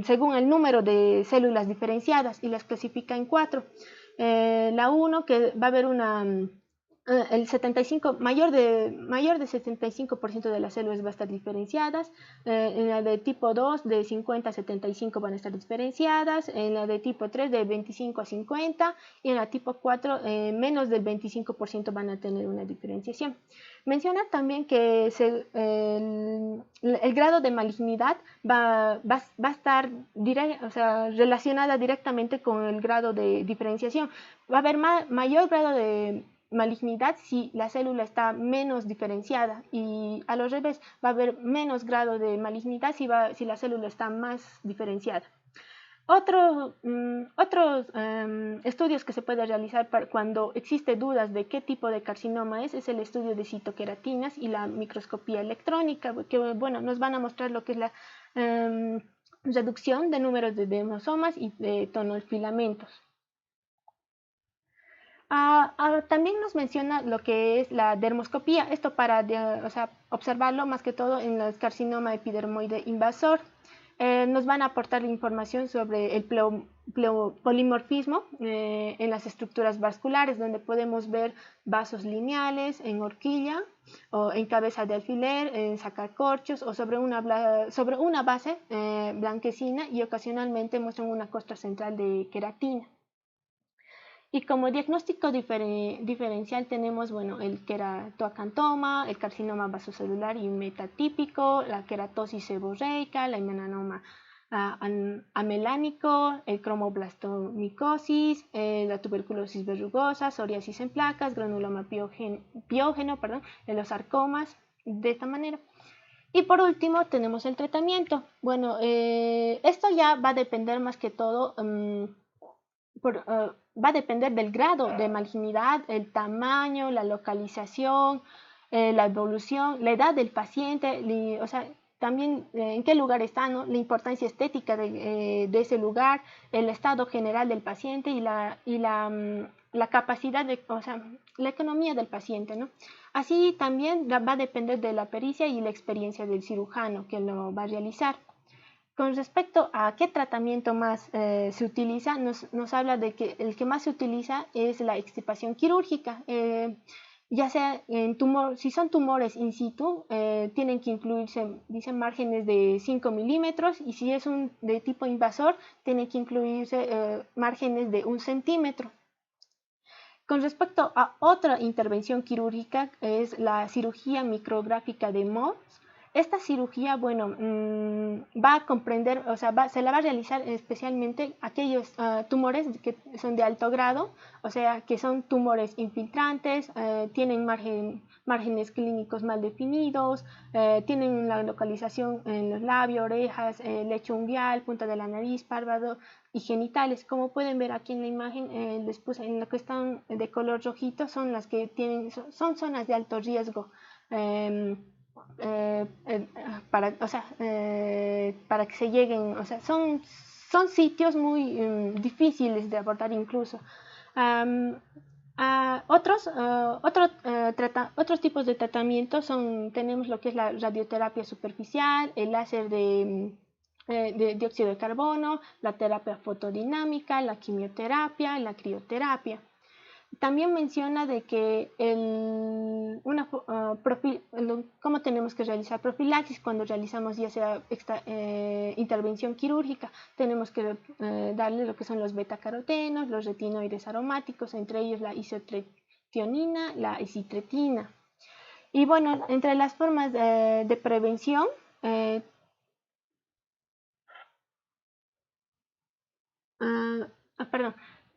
según el número de células diferenciadas, y las clasifica en 4. La 1, que va a haber el 75, mayor de 75% de las células va a estar diferenciadas. En la de tipo 2, de 50 a 75 van a estar diferenciadas. En la de tipo 3, de 25 a 50. Y en la tipo 4, menos del 25% van a tener una diferenciación. Menciona también que el grado de malignidad va a estar relacionada directamente con el grado de diferenciación. Va a haber mayor grado de malignidad si la célula está menos diferenciada, y a lo revés, va a haber menos grado de malignidad si la célula está más diferenciada. Otros estudios que se puede realizar cuando existe dudas de qué tipo de carcinoma es el estudio de citoqueratinas y la microscopía electrónica, que bueno, nos van a mostrar lo que es la reducción de números de dermosomas y de tonofilamentos. También nos menciona lo que es la dermoscopía, esto para observarlo más que todo en el carcinoma epidermoide invasor. Nos van a aportar información sobre el polimorfismo en las estructuras vasculares, donde podemos ver vasos lineales en horquilla o en cabeza de alfiler, en sacacorchos o sobre una base blanquecina, y ocasionalmente muestran una costra central de queratina. Y como diagnóstico diferencial tenemos el queratoacantoma, el carcinoma vasocelular y metatípico, la queratosis seborreica, la melanoma amelánico, el cromoblastomicosis, la tuberculosis verrugosa, psoriasis en placas, granuloma piógeno, los sarcomas, de esta manera. Y por último tenemos el tratamiento. Bueno, esto ya va a depender más que todo, va a depender del grado de malignidad, el tamaño, la localización, la evolución, la edad del paciente, o sea, también en qué lugar está, ¿no? La importancia estética de ese lugar, el estado general del paciente y la capacidad o sea, la economía del paciente, ¿no? Así también va a depender de la pericia y la experiencia del cirujano que lo va a realizar. Con respecto a qué tratamiento más se utiliza, nos habla de que el que más se utiliza es la extirpación quirúrgica. Ya sea si son tumores in situ, tienen que incluirse, dicen, márgenes de 5 milímetros, y si es de tipo invasor, tienen que incluirse márgenes de 1 centímetro. Con respecto a otra intervención quirúrgica, es la cirugía micrográfica de Mohs. Esta cirugía, bueno, va a comprender, o sea, se la va a realizar especialmente aquellos tumores que son de alto grado, o sea, que son tumores infiltrantes, tienen márgenes clínicos mal definidos, tienen una localización en los labios, orejas, lecho unguial, punta de la nariz, párpado y genitales. Como pueden ver aquí en la imagen, después en lo que están de color rojito son las que son zonas de alto riesgo. Para que se lleguen, o sea, son sitios muy difíciles de abordar incluso. Otros tipos de tratamiento tenemos lo que es la radioterapia superficial, el láser de dióxido de carbono, la terapia fotodinámica, la quimioterapia, la crioterapia. También menciona de que cómo tenemos que realizar profilaxis cuando realizamos ya sea intervención quirúrgica. Tenemos que darle lo que son los betacarotenos, los retinoides aromáticos, entre ellos la isotretionina, la isitretina. Y bueno, entre las formas de prevención,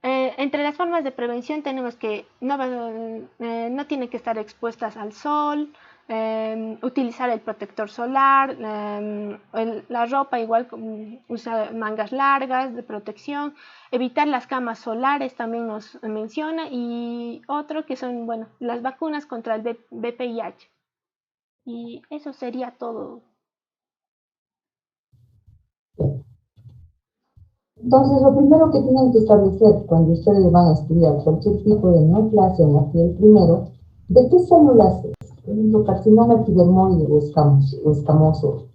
entre las formas de prevención tenemos que no tienen que estar expuestas al sol, utilizar el protector solar, la ropa igual, usar mangas largas de protección, evitar las camas solares también nos menciona, y otro que son, bueno, las vacunas contra el VPIH. Y eso sería todo. Entonces, lo primero que tienen que establecer cuando ustedes van a estudiar cualquier tipo de neoplasia en la piel, primero, ¿de qué células es? Por ejemplo, carcinoma epidermoide o escamoso,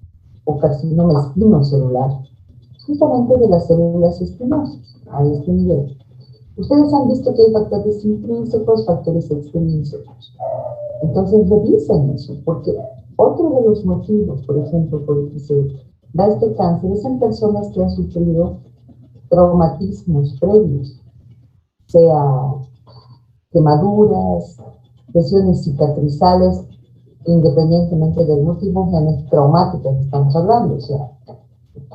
o carcinoma espinocelular, justamente de las células espinosas, a este nivel. Ustedes han visto que hay factores intrínsecos, factores extrínsecos. Entonces, revisen eso, porque otro de los motivos, por ejemplo, por el que se da este cáncer es en personas que han sufrido traumatismos previos, sea quemaduras, lesiones cicatrizales, independientemente del motivo traumático que estamos hablando, o sea,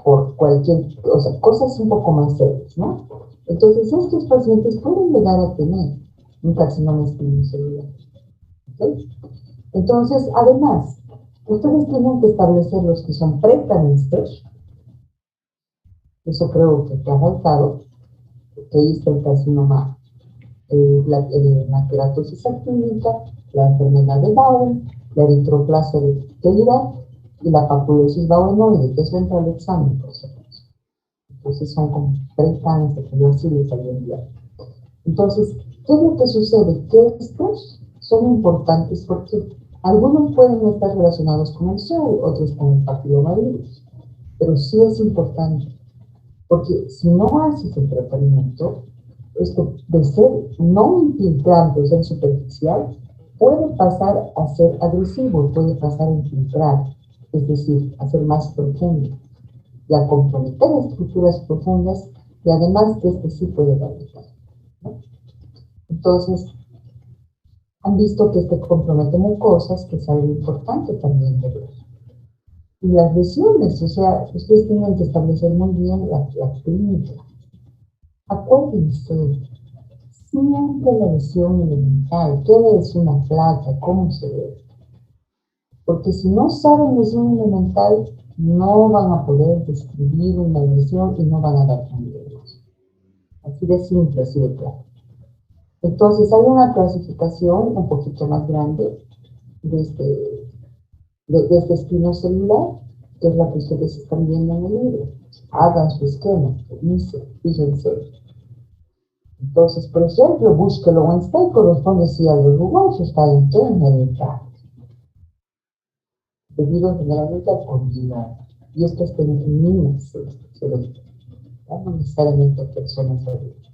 por cualquier, o sea, cosas un poco más serias, ¿no? Entonces, estos pacientes pueden llegar a tener un carcinoma espinocelular. ¿Okay? Entonces, además, ustedes tienen que establecer los que son pre-cáncer. Eso creo que te ha faltado, que ahí está el carcinoma, la queratosis actínica, la enfermedad de Bowel, la eritroplasia delirante y la papulosis bowenoide, que es ventral examen, por supuesto. Entonces son como pre-cáncer, que yo así les había enviado. Entonces, ¿qué es lo que sucede? Que estos son importantes porque algunos pueden estar relacionados con el sol, otros con el papilomavirus, pero sí es importante. Porque si no haces el tratamiento, esto de ser no infiltrante, o ser superficial, puede pasar a ser agresivo, puede pasar a infiltrar, es decir, a ser más profundo, y a comprometer estructuras profundas, y además que este sí puede dañar, ¿no? Entonces, han visto que este compromete mucosas, que es algo importante también de ver. Y las lesiones, o sea, ustedes tienen que establecer muy bien la clínica. Acuérdense, siempre la lesión elemental, qué es una placa, cómo se ve. Porque si no saben lesión elemental, no van a poder describir una lesión y no van a dar cambios. Así de simple, así de claro. Entonces hay una clasificación un poquito más grande de este espino celular, que es la que ustedes están viendo en el libro. Hagan su esquema, fíjense. Entonces, por ejemplo, búsquelo en este, corresponde si al uruguayo está en qué, en el trato. Debido generalmente al combinado. Y esto está en niñas, no necesariamente en personas adultas.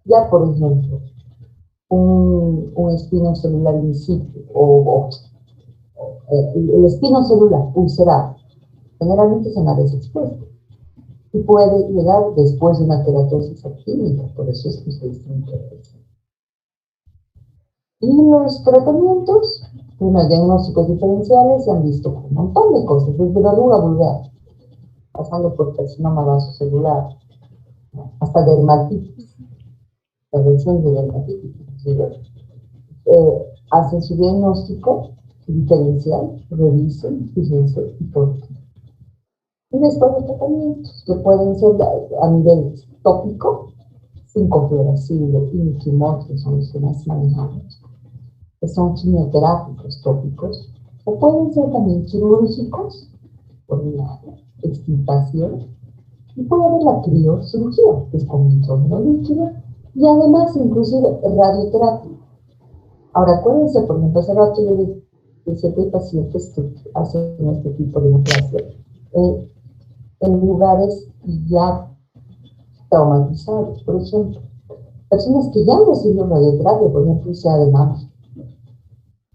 Ya, por ejemplo, un espino celular in situ el espino celular ulcerado generalmente es en áreas expuestas y puede llegar después de una teratosis actínica, por eso es que ustedes tienen que realizar. Y los tratamientos, los diagnósticos diferenciales se han visto con un montón de cosas, desde verruga vulgar, pasando por carcinoma vasocelular, hasta dermatitis, la reacción de dermatitis. Hacen su diagnóstico diferencial, revisen, fíjense y todo. Y después los tratamientos, que pueden ser a nivel tópico, 5-fluoracilo y miquimod, que son los que más manejamos, que son quimioterápicos tópicos, o pueden ser también quirúrgicos, por una extirpación, y puede haber la criocirugía, que es con nitrógeno líquido, y además inclusive radioterapia. Ahora, acuérdense, por ejemplo, hace rato yo decía que hay pacientes que hacen este tipo de neoplasia en lugares ya traumatizados, por ejemplo. Personas que ya han recibido radioterapia, por ejemplo, sea de mama.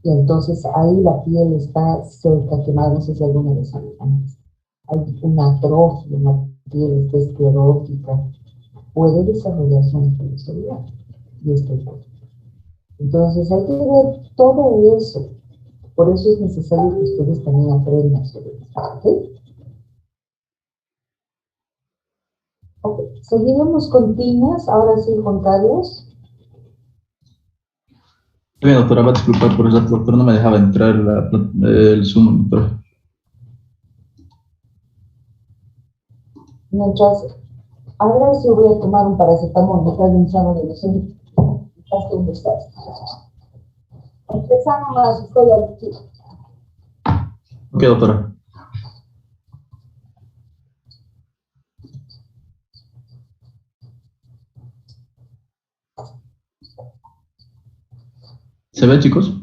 Y entonces ahí la piel está cerca, quemada, no sé si alguna vez antes. Hay una atrofia, una piel está esclerótica, puede desarrollarse una enfermedad celular. Y esto es bueno. Entonces hay que ver todo eso. Por eso es necesario que ustedes también aprendan sobre esto. ¿Okay? Ok, seguiremos con Tinas. Ahora sí, Juan Carlos. Bien, doctora, va a disculpar por eso, doctora, no me dejaba entrar el Zoom, doctora. Mientras, ahora sí voy a tomar un paracetamol, me trae un examen de lesión. ¿Dónde estás? Empezamos más, estoy aquí. Ok, doctora. ¿Se ve, chicos?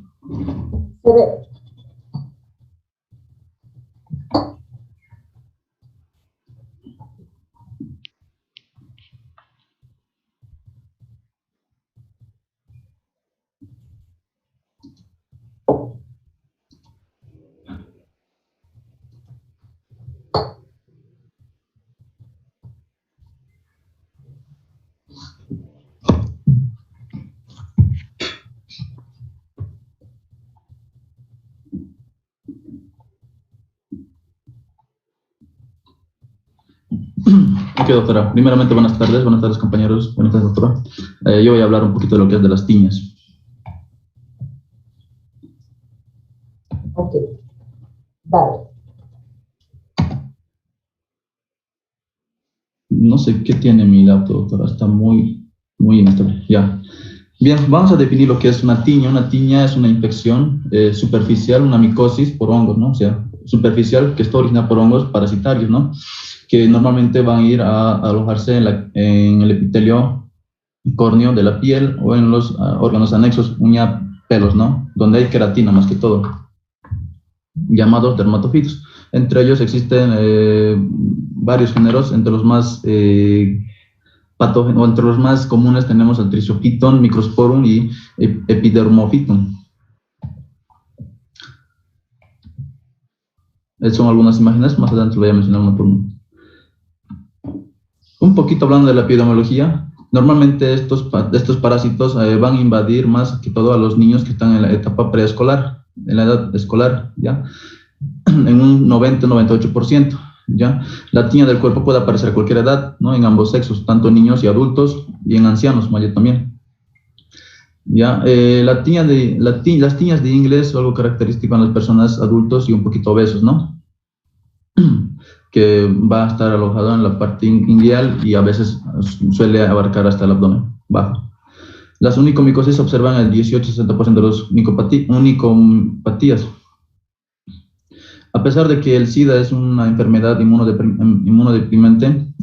Se ve. Ok, doctora. Primeramente, buenas tardes compañeros, buenas tardes, doctora. Yo voy a hablar un poquito de lo que es de las tiñas. Ok, dale. No sé qué tiene mi laptop, doctora, está muy inestable. Ya. Bien, vamos a definir lo que es una tiña. Una tiña es una infección superficial, una micosis por hongos, ¿no? O sea, superficial que está originada por hongos parasitarios, ¿no? Que normalmente van a ir a alojarse en el epitelio córneo de la piel o en los órganos anexos, uña, pelos, ¿no? Donde hay queratina más que todo, llamados dermatofitos. Entre ellos existen varios géneros, entre los más patógenos, o entre los más comunes tenemos el Trichophyton, Microsporum y Epidermophyton. Son algunas imágenes, más adelante lo voy a mencionar uno por uno. Un poquito hablando de la epidemiología, normalmente estos parásitos van a invadir más que todo a los niños que están en la etapa preescolar, en la edad escolar, ¿ya? en un 90-98%. ¿Ya? La tiña del cuerpo puede aparecer a cualquier edad, ¿no? En ambos sexos, tanto en niños y adultos, y en ancianos mayor también. ¿Ya? Las tiñas de ingle es algo característico en las personas adultos y un poquito obesos, ¿no? Que va a estar alojado en la parte inguinal y a veces suele abarcar hasta el abdomen bajo. Las onicomicosis se observan en el 18-60% de los onicopatías. A pesar de que el SIDA es una enfermedad inmunodeprimente,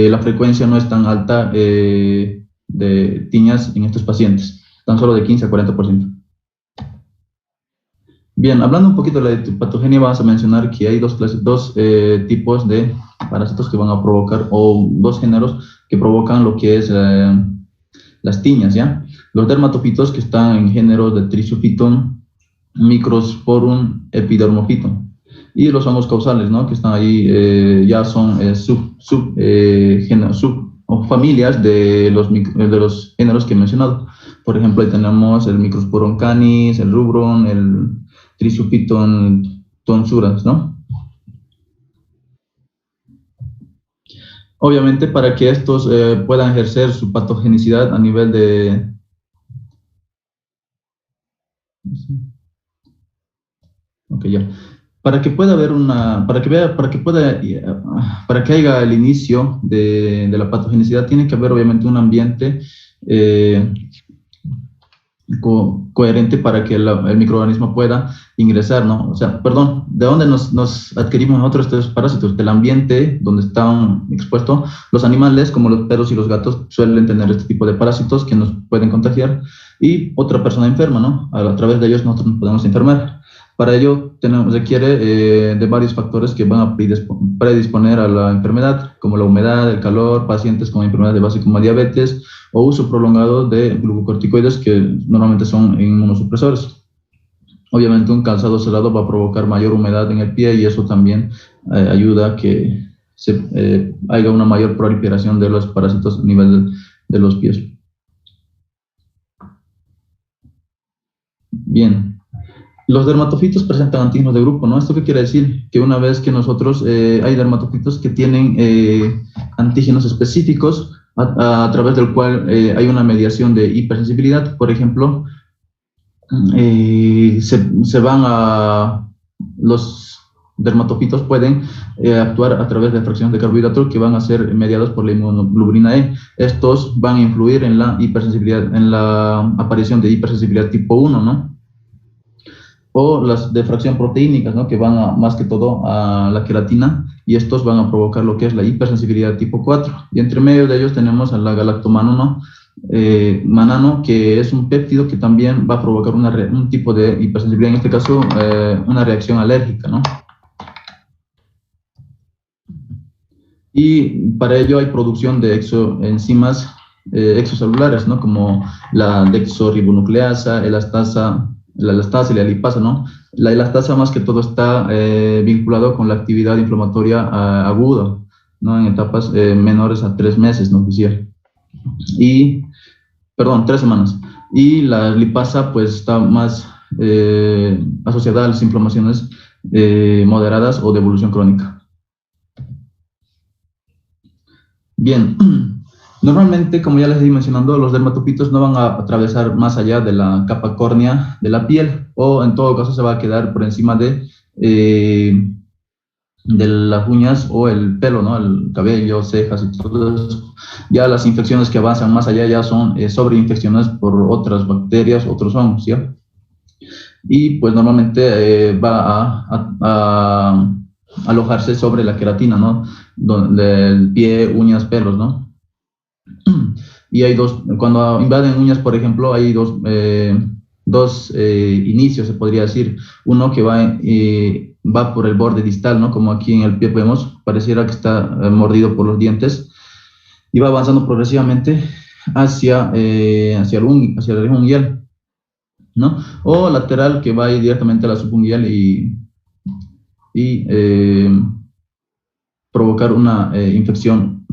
la frecuencia no es tan alta de tiñas en estos pacientes, tan solo de 15 a 40%. Bien, hablando un poquito de la patogenia, vamos a mencionar que hay dos tipos de parásitos que van a provocar, o dos géneros que provocan lo que es las tiñas, ¿ya? Los dermatofitos, que están en géneros de Trichophyton, Microsporum, Epidermophyton. Y los hongos causales, ¿no? Que están ahí, ya son o familias de los géneros que he mencionado. Por ejemplo, ahí tenemos el Microsporum canis, el Rubrum, el Trichophyton tonsurans, ¿no? Obviamente, para que estos puedan ejercer su patogenicidad a nivel de... Ok, ya. Para que pueda haber para que haya el inicio de la patogenicidad, tiene que haber obviamente un ambiente coherente para que el microorganismo pueda ingresar, ¿no? O sea, perdón, ¿de dónde nos adquirimos nosotros estos parásitos? Del ambiente donde están expuestos. Los animales, como los perros y los gatos, suelen tener este tipo de parásitos que nos pueden contagiar, y otra persona enferma, ¿no? A través de ellos nosotros nos podemos enfermar. Para ello requiere de varios factores que van a predisponer a la enfermedad, como la humedad, el calor, pacientes con enfermedad de base como diabetes o uso prolongado de glucocorticoides, que normalmente son inmunosupresores. Obviamente un calzado cerrado va a provocar mayor humedad en el pie, y eso también ayuda a que haya una mayor proliferación de los parásitos a nivel de los pies. Bien. Los dermatofitos presentan antígenos de grupo, ¿no? ¿Esto qué quiere decir? Que una vez que nosotros, hay dermatofitos que tienen antígenos específicos a través del cual hay una mediación de hipersensibilidad. Por ejemplo, los dermatofitos pueden actuar a través de fracciones de carbohidratos que van a ser mediados por la inmunoglobulina E. Estos van a influir en la hipersensibilidad, en la aparición de hipersensibilidad tipo 1, ¿no? O las de fracción proteínica, ¿no? Que van más que todo a la queratina, y estos van a provocar lo que es la hipersensibilidad tipo 4. Y entre medio de ellos tenemos a la galactomanano, manano, que es un péptido que también va a provocar un tipo de hipersensibilidad, en este caso una reacción alérgica, ¿no? Y para ello hay producción de enzimas exocelulares, ¿no? Como la dexorribonucleasa, la elastasa y la lipasa, ¿no? La elastasa más que todo está vinculado con la actividad inflamatoria aguda, ¿no? En etapas menores a 3 meses, nos decía. 3 semanas. Y la lipasa pues está más asociada a las inflamaciones moderadas o de evolución crónica. Bien, normalmente, como ya les he mencionado, los dermatofitos no van a atravesar más allá de la capa córnea de la piel, o en todo caso se va a quedar por encima de las uñas o el pelo, ¿no? El cabello, cejas y todo eso. Ya las infecciones que avanzan más allá ya son sobreinfecciones por otras bacterias, otros hongos, ¿ya? Y pues normalmente va a alojarse sobre la queratina, ¿no? Del pie, uñas, pelos, ¿no? Y hay cuando invaden uñas, por ejemplo, hay dos inicios, se podría decir. Uno que va por el borde distal, ¿no? Como aquí en el pie vemos, pareciera que está mordido por los dientes, y va avanzando progresivamente hacia la región unguial, ¿no? O lateral, que va directamente a la subunguial y provocar una infección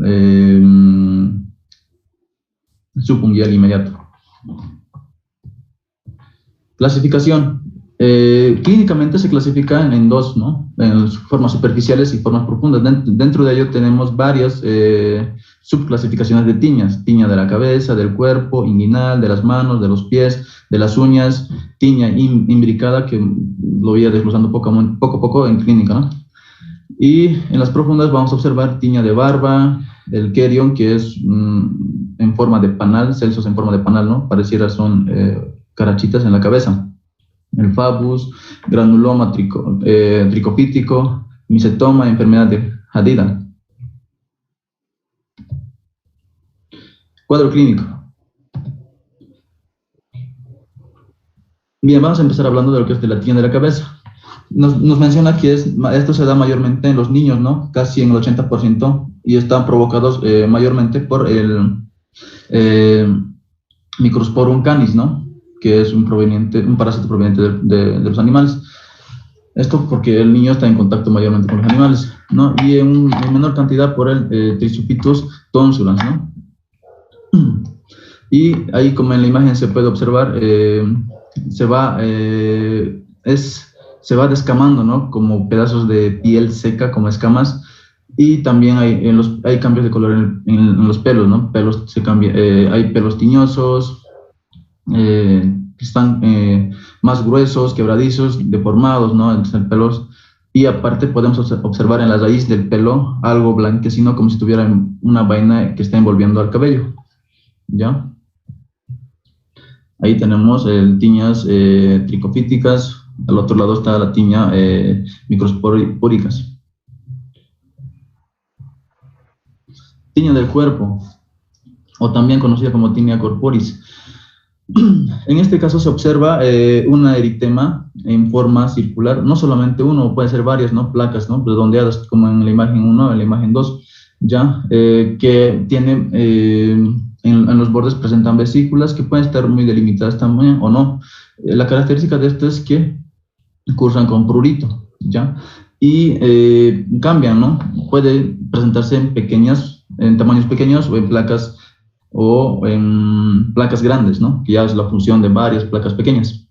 subunguial inmediato. Clasificación. Clínicamente se clasifican en dos, ¿no? En formas superficiales y formas profundas. Dentro de ello tenemos varias subclasificaciones de tiñas. Tiña de la cabeza, del cuerpo, inguinal, de las manos, de los pies, de las uñas, tiña imbricada, que lo voy a ir desglosando poco a poco en clínica, ¿no? Y en las profundas vamos a observar tiña de barba, el querion, que es en forma de panal, celsos en forma de panal, ¿no? Pareciera son carachitas en la cabeza. El fabus, granuloma tricofítico, micetoma, enfermedad de Hadida. Cuadro clínico. Bien, vamos a empezar hablando de lo que es de la tiña de la cabeza. Nos menciona que esto se da mayormente en los niños, ¿no? Casi en el 80%, y están provocados mayormente por el Microsporum canis, ¿no? Que es un parásito proveniente de los animales. Esto porque el niño está en contacto mayormente con los animales, ¿no? Y en menor cantidad por el Trisophytus tonsulans, ¿no? Y ahí, como en la imagen se puede observar, se va descamando, ¿no? Como pedazos de piel seca, como escamas, y también hay cambios de color en los pelos, ¿no? Hay pelos tiñosos, que están más gruesos, quebradizos, deformados, ¿no? Entonces, pelos, y aparte podemos observar en la raíz del pelo algo blanquecino, como si tuviera una vaina que está envolviendo al cabello, ¿ya? Ahí tenemos tiñas tricofíticas. Al otro lado está la tiña microsporicas. Tiña del cuerpo, o también conocida como tiña corporis. En este caso se observa una eritema en forma circular, no solamente uno, puede ser varias, ¿no? Placas, ¿no? Redondeadas, como en la imagen 1, en la imagen 2, ¿ya? Que tiene, en los bordes presentan vesículas que pueden estar muy delimitadas también o no. La característica de esto es que cursan con prurito, ¿ya? Y cambian, ¿no? Puede presentarse en tamaños pequeños o en placas grandes, ¿no? Que ya es la función de varias placas pequeñas.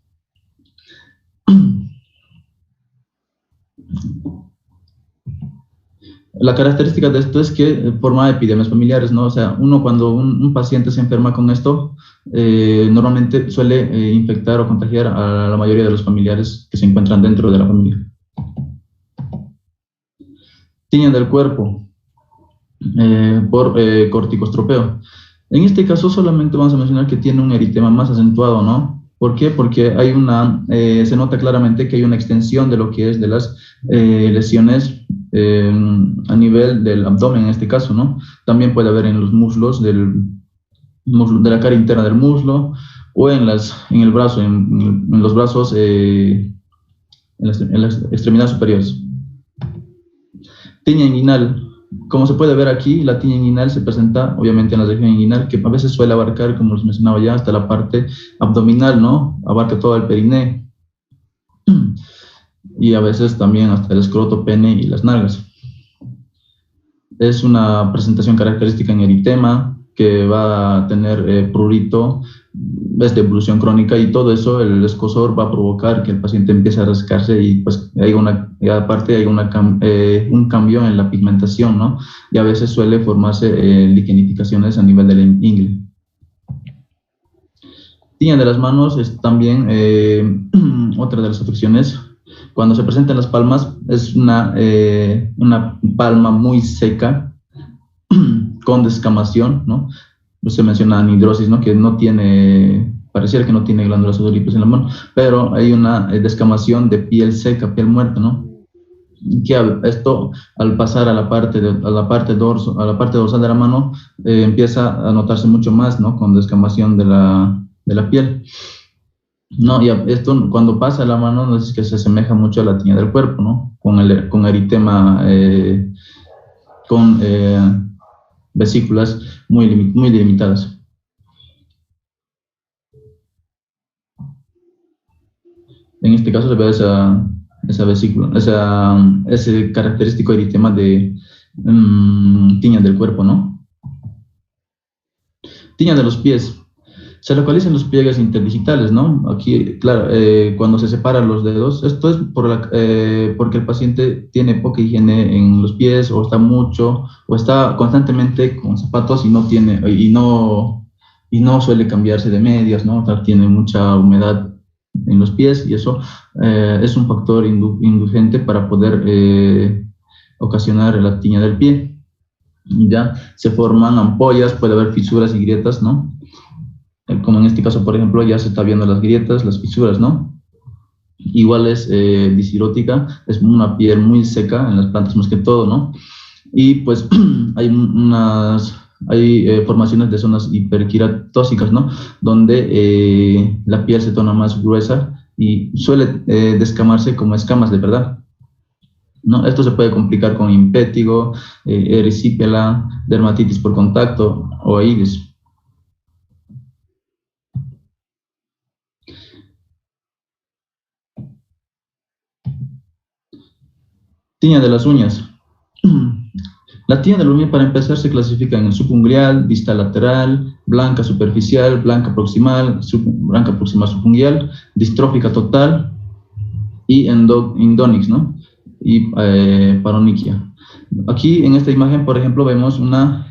La característica de esto es que forma epidemias familiares, ¿no? O sea, cuando un paciente se enferma con esto, normalmente suele infectar o contagiar a la mayoría de los familiares que se encuentran dentro de la familia. Tiña del cuerpo por corticostropeo. En este caso solamente vamos a mencionar que tiene un eritema más acentuado, ¿no? ¿Por qué? Porque se nota claramente que hay una extensión de lo que es de las lesiones a nivel del abdomen en este caso, ¿no? También puede haber en los muslos de la cara interna del muslo, o en el brazo, en los brazos, en las extremidades superiores. Tiña inguinal. Como se puede ver aquí, la tiña inguinal se presenta obviamente en la región inguinal, que a veces suele abarcar, como les mencionaba ya, hasta la parte abdominal, ¿no? Abarca todo el periné. Y a veces también hasta el escroto, pene y las nalgas. Es una presentación característica en eritema, que va a tener prurito, es de evolución crónica, y todo eso, el escozor va a provocar que el paciente empiece a rascarse, y pues aparte hay un cambio en la pigmentación, ¿no? Y a veces suele formarse liquenificaciones a nivel del ingle. Tiña de las manos es también otra de las afecciones. Cuando se presenta en las palmas, es una palma muy seca, con descamación, ¿no? Se menciona anhidrosis, ¿no? Que pareciera que no tiene glándulas odoripes en la mano, pero hay una descamación de piel seca, piel muerta, ¿no? Que esto, al pasar a la parte dorsal de la mano, empieza a notarse mucho más, ¿no? Con descamación de la piel. No, y esto cuando pasa a la mano, no es que se asemeja mucho a la tiña del cuerpo, ¿no? Con eritema, con vesículas muy delimitadas. En este caso se ve esa vesícula, ese característico eritema de tiña del cuerpo, ¿no? Tiña de los pies. Se localizan los pliegues interdigitales, ¿no? Aquí, claro, cuando se separan los dedos, esto es porque el paciente tiene poca higiene en los pies o está mucho o está constantemente con zapatos y no suele cambiarse de medias, ¿no? O sea, tiene mucha humedad en los pies y eso es un factor indulgente para poder ocasionar la tiña del pie. Ya se forman ampollas, puede haber fisuras y grietas, ¿no? Como en este caso, por ejemplo, ya se está viendo las grietas, las fisuras, ¿no? Igual es disirótica, es una piel muy seca en las plantas más que todo, ¿no? Y pues hay formaciones de zonas hiperqueratóxicas, ¿no? Donde la piel se torna más gruesa y suele descamarse como escamas de verdad, ¿no? Esto se puede complicar con impétigo, erisipela, dermatitis por contacto o iris. Tiña de las uñas. La tiña de la uña, para empezar, se clasifica en subunguial, distal lateral, blanca superficial, blanca proximal subunguial, distrófica total y endonix, ¿no? Y paroniquia. Aquí en esta imagen, por ejemplo, vemos una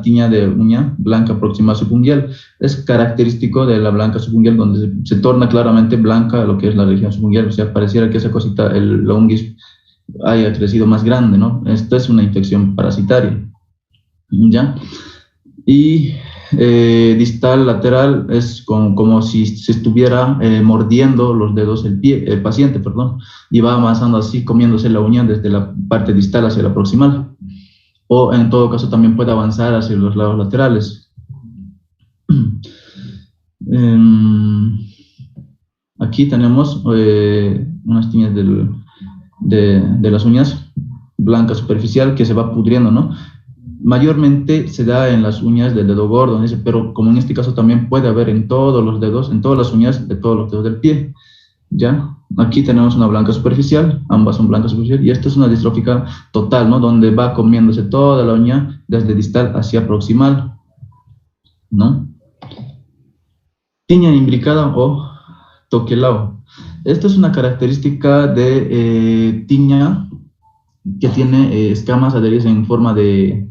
tiña de uña blanca proximal subunguial. Es característico de la blanca subunguial, donde se torna claramente blanca lo que es la región subunguial. O sea, pareciera que esa cosita, la unguis, haya crecido más grande, ¿no? Esto es una infección parasitaria, ¿ya? Y distal lateral es como si se estuviera mordiendo los dedos el paciente, perdón, y va avanzando así, comiéndose la uña desde la parte distal hacia la proximal. O en todo caso también puede avanzar hacia los lados laterales. Aquí tenemos unas tiñas de las uñas blanca superficial que se va pudriendo, ¿no? Mayormente se da en las uñas del dedo gordo, ¿no? Pero como en este caso también puede haber en todos los dedos, en todas las uñas de todos los dedos del pie, ¿ya? Aquí tenemos una blanca superficial, ambas son blancas superficial, y esta es una distrófica total, ¿no? Donde va comiéndose toda la uña desde distal hacia proximal, ¿no? Tiña imbricada o toquelao. Esta es una característica de tiña que tiene escamas adheridas en forma de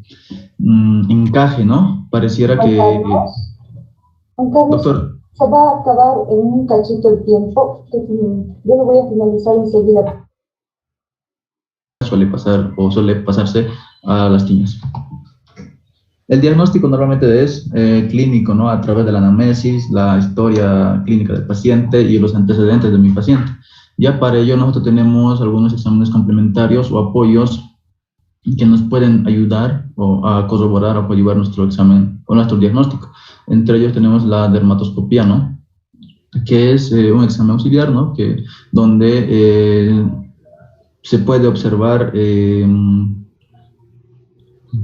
encaje, ¿no? Pareciera que... Juan Carlos, doctor, se va a acabar en un cachito el tiempo. Yo lo voy a finalizar enseguida. suele pasar o suele pasarse a las tiñas. El diagnóstico normalmente es clínico, ¿no? A través de la anamnesis, la historia clínica del paciente y los antecedentes de mi paciente. Ya para ello nosotros tenemos algunos exámenes complementarios o apoyos que nos pueden ayudar a corroborar o ayudar nuestro examen o nuestro diagnóstico. Entre ellos tenemos la dermatoscopía, ¿no? Que es un examen auxiliar, ¿no? Donde se puede observar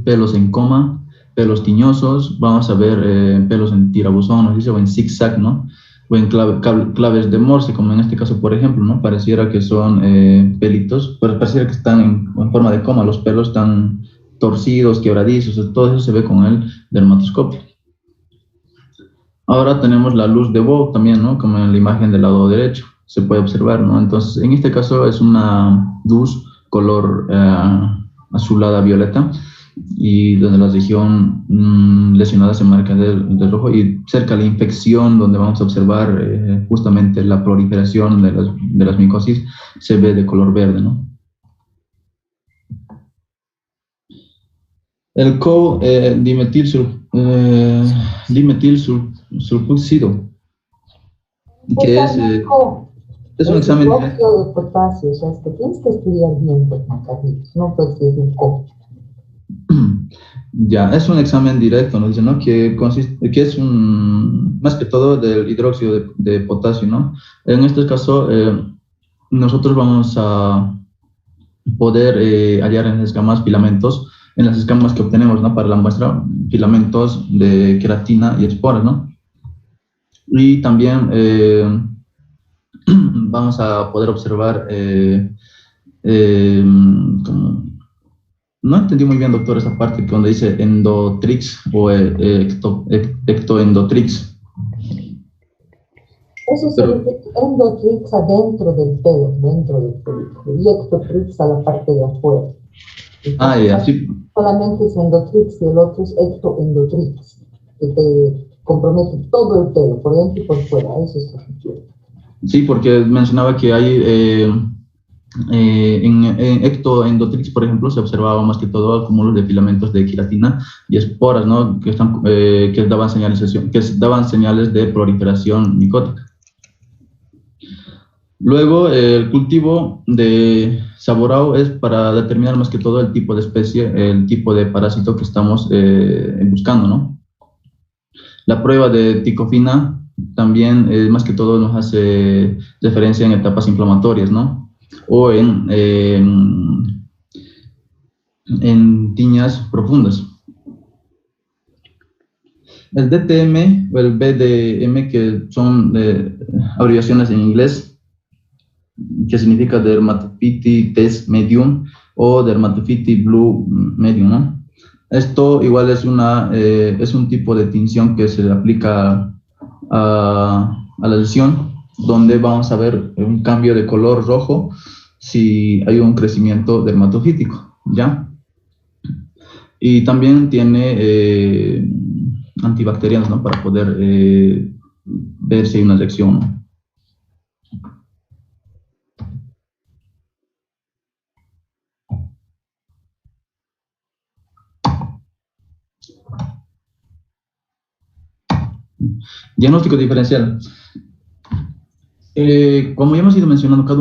pelos en coma, pelos tiñosos, vamos a ver pelos en tirabuzón, o en zigzag, ¿no? O en claves de Morse, como en este caso, por ejemplo, ¿no? Pareciera que son pelitos, pero pareciera que están en forma de coma, los pelos están torcidos, quebradizos, todo eso se ve con el dermatoscopio. Ahora tenemos la luz de Vogt también, ¿no? Como en la imagen del lado derecho, se puede observar, ¿no? Entonces, en este caso es una luz color azulada violeta, y donde la región lesionada se marca de rojo, y cerca de la infección, donde vamos a observar justamente la proliferación de las micosis, se ve de color verde, ¿no? El dimetilsulfóxido, que es un examen de potasio, o sea, es que tienes que estudiar bien, pues, Carlitos, no puedes decir un co. Ya, es un examen directo, nos dice, ¿no? Que es más que todo del hidróxido de potasio, ¿no? En este caso, nosotros vamos a poder hallar en las escamas filamentos, en las escamas que obtenemos, ¿no? Para la muestra, filamentos de queratina y esporas, ¿no? Y también vamos a poder observar como No entendí muy bien, doctor, esa parte donde dice endotrix o ectoendotrix. Eso significa endotrix adentro del pelo, dentro del pelo, y ectotrix a la parte de afuera. Entonces, Sí. solamente es endotrix y el otro es ectoendotrix, que te compromete todo el pelo, por dentro y por fuera. Eso es lo que quiero. Sí, porque mencionaba que hay en ectoendotrix, por ejemplo, se observaba más que todo acúmulos de filamentos de queratina y esporas, ¿no? Que daban señales de proliferación micótica. Luego, el cultivo de saborao es para determinar más que todo el tipo de especie, el tipo de parásito que estamos buscando, ¿no? La prueba de ticofina también, más que todo, nos hace referencia en etapas inflamatorias, ¿no? O en tiñas profundas. El DTM o el BDM, que son abreviaciones en inglés, que significa Dermatophytes medium o Dermatophytes blue medium, ¿no? Esto igual es un tipo de tinción que se le aplica a la lesión, donde vamos a ver un cambio de color rojo si hay un crecimiento dermatofítico, ¿ya? Y también tiene antibacterianos, ¿no? Para poder ver si hay una reacción, ¿no? Diagnóstico diferencial. Como ya hemos ido mencionando, cada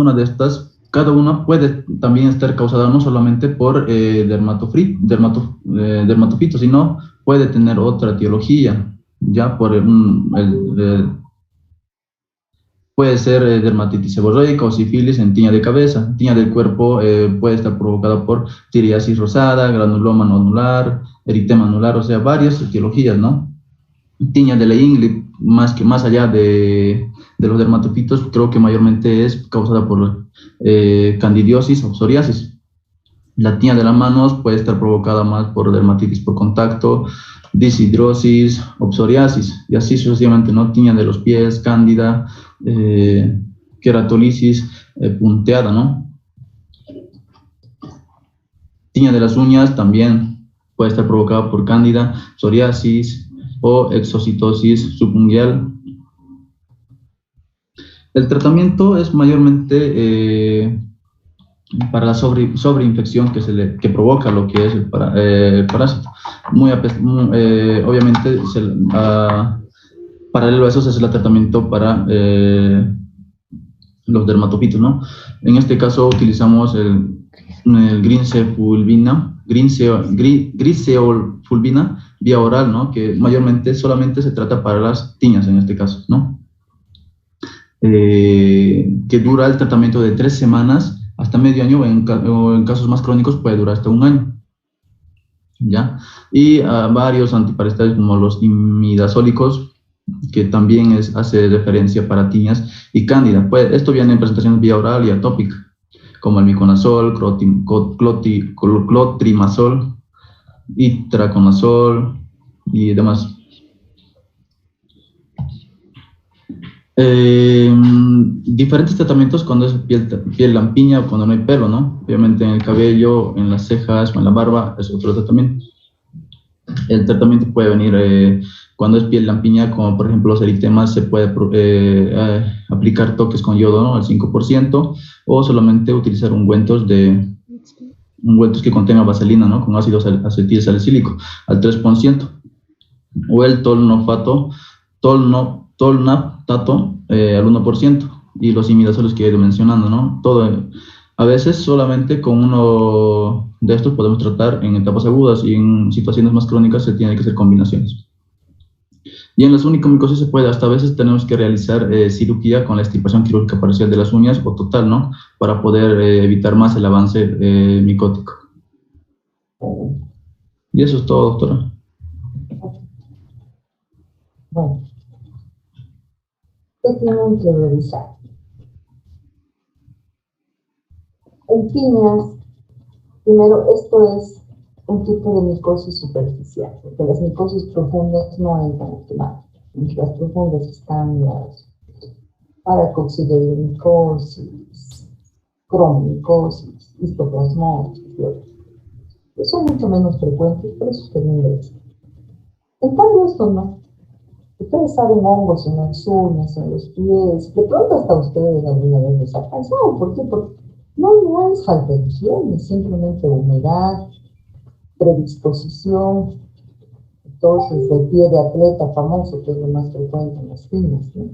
una puede también estar causada no solamente por dermatofitos, sino puede tener otra etiología, ya por puede ser dermatitis seborreica o sífilis en tiña de cabeza. Tiña del cuerpo puede estar provocada por tiriasis rosada, granuloma nodular, eritema anular, o sea, varias etiologías, ¿no? Tiña de la ingle, más allá de los dermatofitos, creo que mayormente es causada por candidiosis o psoriasis. La tiña de las manos puede estar provocada más por dermatitis por contacto, deshidrosis o psoriasis, y así sucesivamente, ¿no? Tiña de los pies, cándida, queratolisis punteada, ¿no? Tiña de las uñas también puede estar provocada por cándida, psoriasis o exocitosis subunguial. El tratamiento es mayormente para la sobreinfección que provoca lo que es el parásito. Obviamente, paralelo a eso se hace el tratamiento para los dermatofitos, ¿no? En este caso utilizamos el griseofulvina vía oral, ¿no? Que mayormente solamente se trata para las tiñas en este caso, ¿no? Que dura el tratamiento de 3 semanas hasta medio año, o en casos más crónicos puede durar hasta 1 año, ¿ya? Y varios antiparasitarios como los imidazólicos, que también hace referencia para tiñas y cándida. Pues, esto viene en presentaciones vía oral y atópica, como el miconazol, clotrimazol, itraconazol y demás. Diferentes tratamientos cuando es piel lampiña o cuando no hay pelo, ¿no? Obviamente en el cabello, en las cejas o en la barba es otro tratamiento. El tratamiento puede venir cuando es piel lampiña, como por ejemplo los eritemas, se puede aplicar toques con yodo, ¿no? Al 5%, o solamente utilizar ungüentos que contengan vaselina, ¿no? Con ácido acetilsalicílico al 3%, o el tolnaftato al 1%, y los imidazoles que he ido mencionando, ¿no? A veces solamente con uno de estos podemos tratar en etapas agudas, y en situaciones más crónicas se tienen que hacer combinaciones. Y en las onicomicosis se puede, hasta a veces tenemos que realizar cirugía con la extirpación quirúrgica parcial de las uñas o total, ¿no? Para poder evitar más el avance micótico. Y eso es todo, doctora. Bueno, ¿qué tienen que revisar? En tiñas, primero, esto es un tipo de micosis superficial, porque las micosis profundas no entran automáticamente. Las profundas están las paracoxideomicosis, cromomicosis, histoplasmosis, que son mucho menos frecuentes, pero eso es inglés. En cambio, esto no. Ustedes saben hongos en las uñas, en los pies, de pronto hasta ustedes alguna vez les ha pasado. ¿Por qué? Porque no es falta de higiene, es simplemente humedad, predisposición. Entonces, el pie de atleta famoso, que es lo más frecuente en las tiñas, ¿no?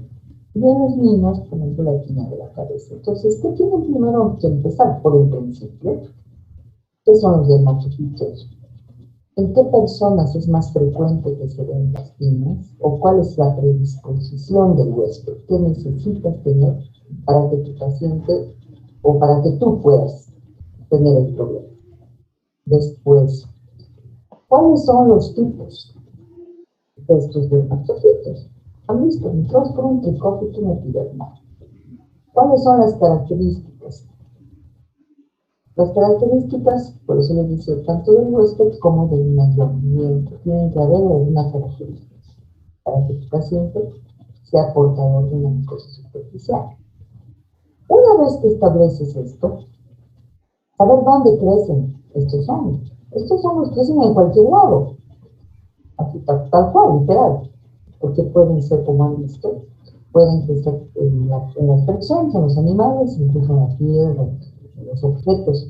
Y en los niños, por ejemplo, la tiña de la cabeza. Entonces, ¿qué tienen primero que empezar por el principio? ¿Qué son los dermatofitos? ¿En qué personas es más frecuente que se den las tiñas? ¿O cuál es la predisposición del huésped? ¿Qué necesitas tener para que tu paciente o para que tú puedas tener el problema? Después, ¿cuáles son los tipos de estos dermatofitos? ¿Han visto? Microsporum, Trichofitum, epidermal. ¿Cuáles son las características? Las características, por eso les dice, tanto del huésped como del enviamiento, tienen que haber alguna característica para que tu paciente sea portador de una micosis superficial. Una vez que estableces esto, saber dónde crecen estos hongos. Estos hongos crecen en cualquier lado, así tal cual, literal, porque pueden ser, como han visto, pueden crecer en las personas, en los animales, incluso en la tierra, en los objetos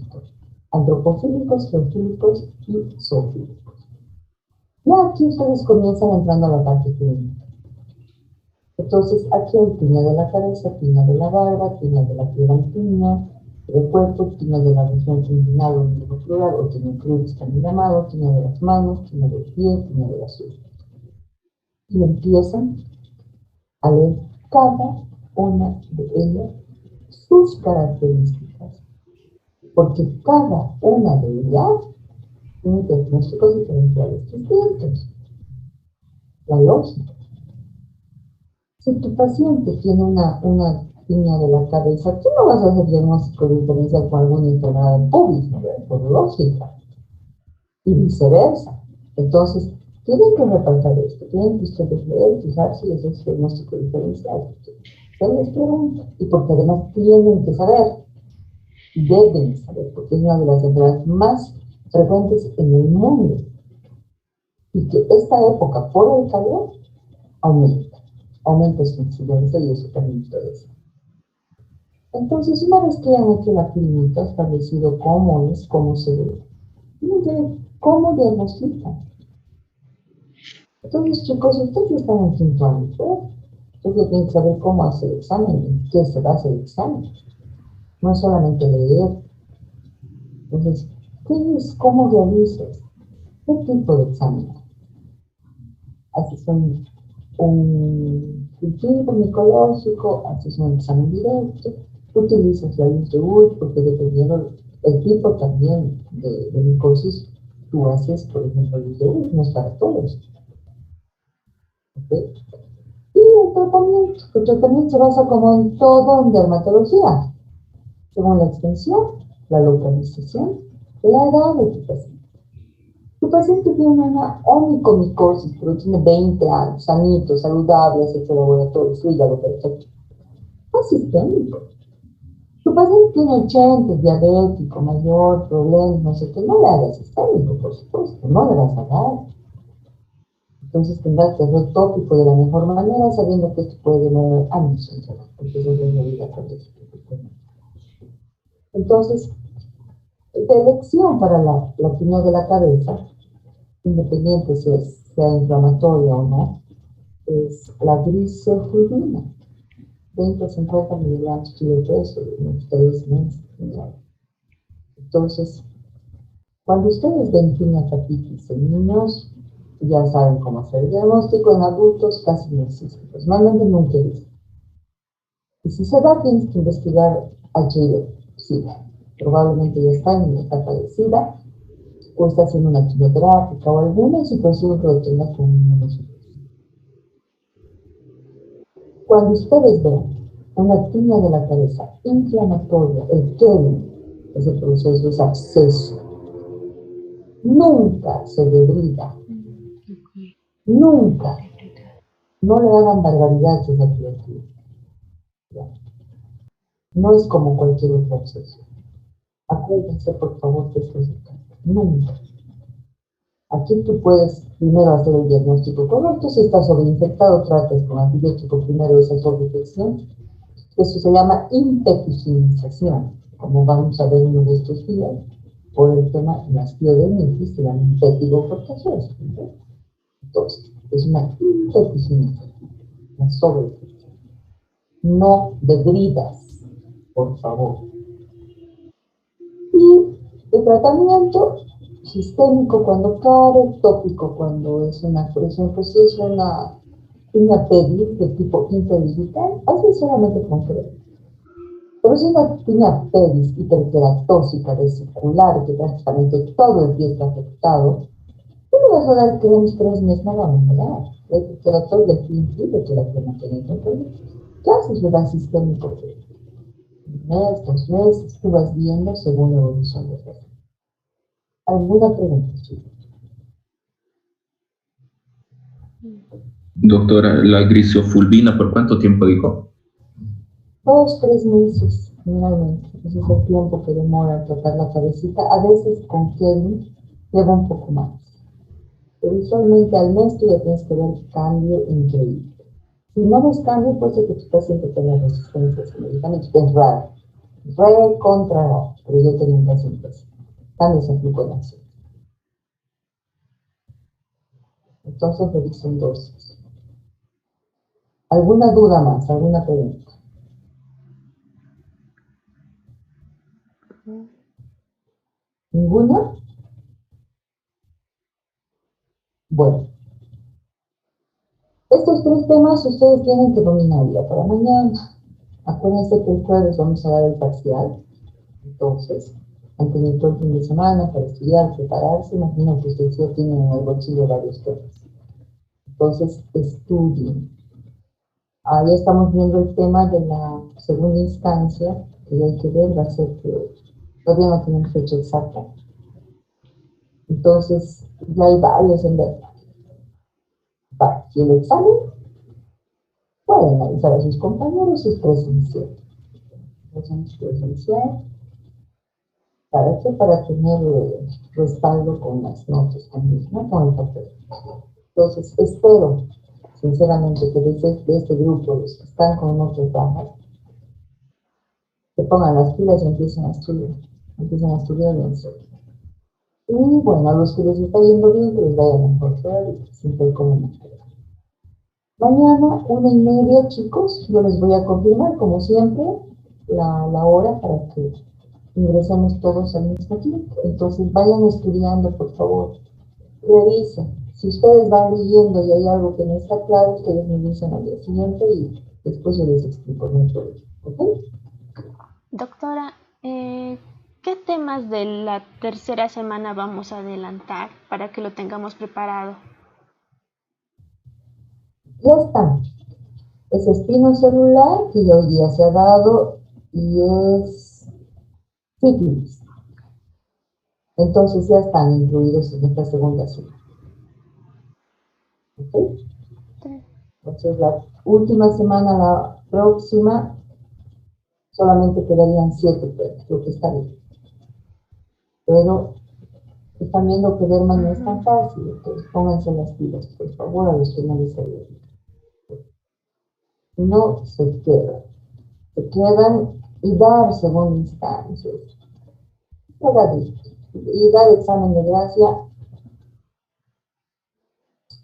antropofílicos, geofílicos y zoofílicos. Ya aquí ustedes comienzan entrando a la parte clínica. Entonces, aquí hay tiña de la cabeza, tiña de la barba, tiña de la tiña del cuerpo, tiña de la región inguinal o endovascular, o tiña cruz también llamado, tiña de las manos, tiña del pie, tiña de las uñas. Y empiezan a leer cada una de ellas sus características, porque cada una de ellas tiene diagnósticos diferenciales distintos. La lógica. Si tu paciente tiene una tiña de la cabeza, tú no vas a hacer diagnóstico diferencial con alguna enfermedad de pubis, ¿no? Por lógica. Y viceversa. Entonces, tienen que repasar esto, tienen que ustedes leer, fijar si ese es diagnóstico diferencial. Se les pregunta, y porque además tienen que saber, deben saber, porque es una de las enfermedades más frecuentes en el mundo. Y que esta época, por el calor, aumenta su incidencia y eso también ustedes. Entonces, una vez que han hecho la clínica, establecido cómo es, cómo se ve, cómo diagnostican. Entonces, chicos, ustedes están en quinto año, ¿verdad? Ustedes tienen que saber cómo hacer el examen, en qué se va a hacer el examen. No es solamente leer. Entonces, ¿qué es? ¿Cómo realizas? ¿Qué tipo de examen? Haces un cultivo micológico, haces un examen directo, utilizas la luz de UV, porque dependiendo el tipo también de micosis, tú haces, por ejemplo, luz de UV, no es para todos. ¿Okay? Y el tratamiento se basa como en todo en dermatología, según la extensión, la localización, la edad de tu paciente. Tu paciente tiene una onicomicosis, pero tiene 20 años, sanito, saludable, has hecho laboratorio, su hígado perfecto. No es sistémico. Tu paciente tiene 80, es diabético, mayor, problemas, no sé qué, no le hagas sistémico, por supuesto, no le vas a dar. Entonces tendrás que hacer tópico de la mejor manera, sabiendo que esto puede demorar años en trabajo, porque eso es la realidad con este tipo de. Entonces, de elección para la tiña de la cabeza, independiente si sea inflamatoria o no, es la grisefluorina, 20 a 50 miligramos kilo peso en unos 3 meses. Entonces, cuando ustedes ven tiña-capitis en niños, ya saben cómo hacer el diagnóstico. En adultos casi no existe, normalmente nunca existe. Y si se da, tienes que investigar HIV-SIDA. Probablemente ya está en la etapa de SIDA, o está haciendo una quimioterapia o alguna situación que lo tenga con inmunosupresión. Cuando ustedes ven una tiña de la cabeza inflamatoria, el quedo, ese proceso es absceso, Nunca se debrida. Nunca. No le hagan barbaridades a esa criatura. No es como cualquier otra obsesión. Acuérdense, por favor, que esto es nunca. Aquí tú puedes primero hacer el diagnóstico correcto. Si estás sobreinfectado, tratas con antibiótico primero esa sobreinfección. Eso se llama impepiginización, como vamos a ver uno de estos días, por el tema de las piodemitis y la impetigocorticosis. Entonces, es una impepiginización, una sobreinfección. No debridas, por favor. Y el tratamiento sistémico cuando cabe, tópico cuando es una, por ejemplo, si es una pedis de tipo interdigital, así solamente con crema. Pero si es una piña pedis hiperkeratosis vesicular, que prácticamente todo el pie está afectado, tú no vas a dar cremas 3 meses, no va a mejorar. El hiperkeratosis del pie impide que la crema tenga control. ¿Qué haces? Le das sistémico de un mes, 2 meses, tú vas viendo según la evolución de la. ¿Alguna pregunta? Doctora, la grisofulvina, ¿por cuánto tiempo dijo? 2, 3 meses, generalmente. Ese es el tiempo que demora tratar la cabecita. A veces con Kelly lleva un poco más. Pero usualmente al mes tú ya tienes que ver cambio increíble. Si no ves cambio, puede ser que tu paciente tenga resistencia a ese medicamento, que es raro. Recontra raro. Pero yo tengo un paciente así. Cambios en flujo de acción. Entonces revisen dosis. ¿Alguna duda más? ¿Alguna pregunta? ¿Ninguna? Bueno. Estos 3 temas ustedes tienen que dominar ya para mañana. Acuérdense que el jueves vamos a dar el parcial. Entonces, han tenido todo el fin de semana para estudiar, prepararse. Imagino que ustedes ya tienen en el bolsillo varios temas. Entonces, estudien. Ya estamos viendo el tema de la segunda instancia, que hay que ver, va a ser que todavía no tienen fecha exacta. Entonces, ya hay varios en ver. Si el examen, pueden avisar a sus compañeros si es presencial. Presencial. ¿Para qué? Para tener respaldo con las notas también, ¿no? Con el papel. Entonces, espero, sinceramente, que de este grupo, los que están con otras bajas, se pongan las pilas y empiecen a estudiar. Empiecen a estudiar en serio. Y bueno, a los que les está yendo bien, que les vaya mejor todavía, siempre hay como mejorar. Mañana, 1:30, chicos, yo les voy a confirmar, como siempre, la hora para que ingresemos todos al mismo tiempo. Entonces, vayan estudiando, por favor. Revisen. Si ustedes van leyendo y hay algo que no está claro, ustedes me dicen al día siguiente y después yo les explico mucho. ¿Ok? Doctora, ¿qué temas de la tercera semana vamos a adelantar para que lo tengamos preparado? Ya está. Es espino celular, que hoy día se ha dado, y es sífilis. Entonces ya están incluidos en esta segunda semana. ¿Ok? Sí. Entonces la última semana, la próxima, solamente quedarían 7 temas, lo que está bien. Pero están viendo que Derma no es tan fácil, entonces pónganse las pilas, por favor, a los que no les ayuden. Si no, se quedan y dar segunda instancia. Y dar examen de gracia,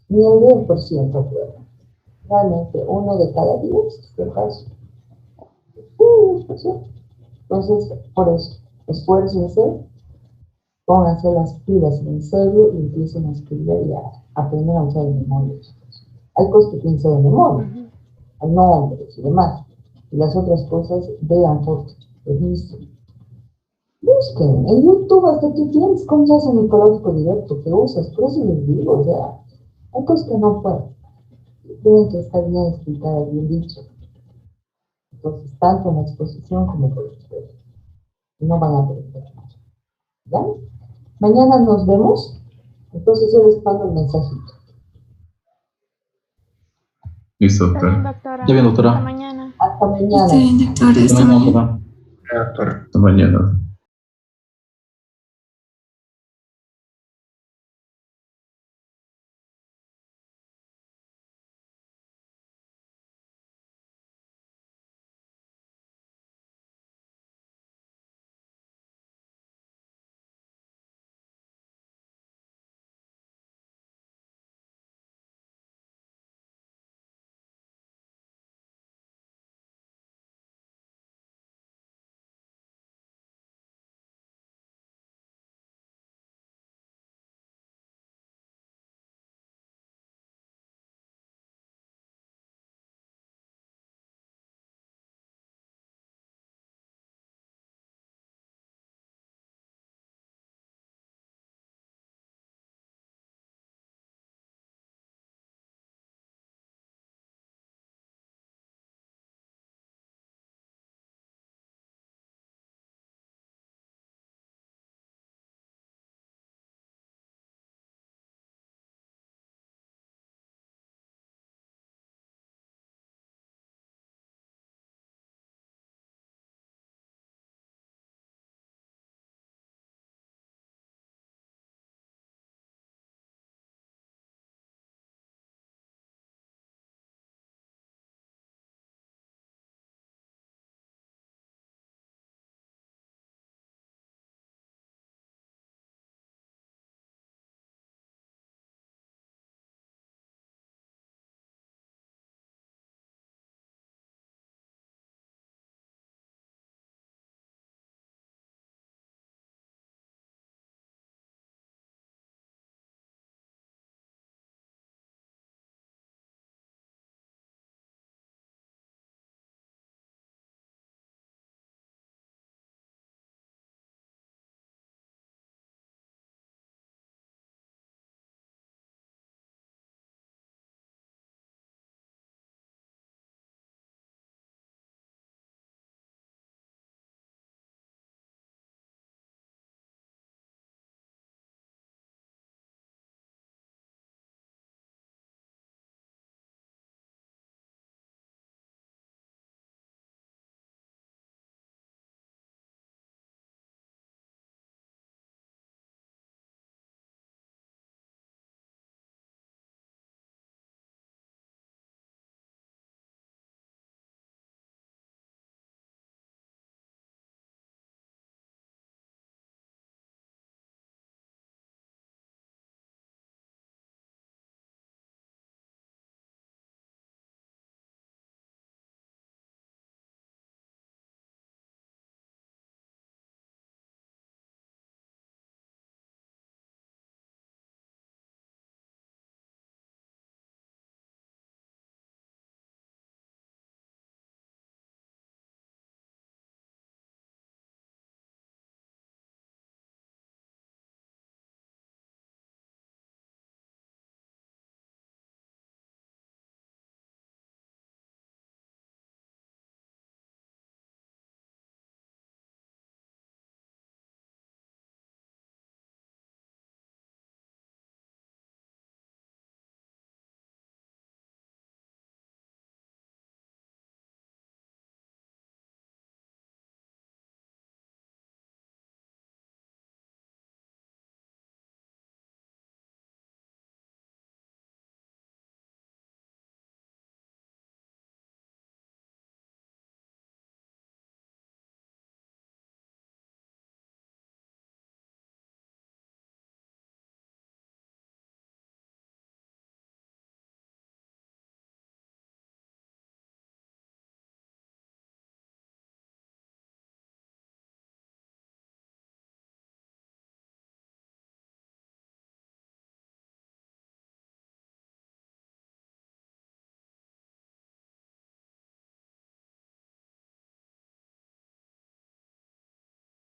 ni el 10% aprueba. Realmente, 1 de cada 10, este caso. Entonces, por eso, esfuércense, pónganse las pilas en serio y empiecen a escribir y a aprender a usar el memoria. Hay cosas que tienen que ser de memoria, hay nombres y demás. Y las otras cosas, vean fotos, revisen. Busquen, en YouTube hasta tú tienes cómo se hace un ecológico directo que usas, por eso les digo, o sea, hay cosas que no pueden. Tienen que estar bien explicadas, bien dicho. Entonces, tanto en la exposición como por el experto. No van a aprender más. ¿Ya? Mañana nos vemos. Entonces yo les mando el mensajito. Listo, Está bien, doctora. doctora. Está bien, doctora. Hasta mañana. Hasta mañana. Sí, doctora, Hasta está mañana, muy bien. doctora. Hasta mañana.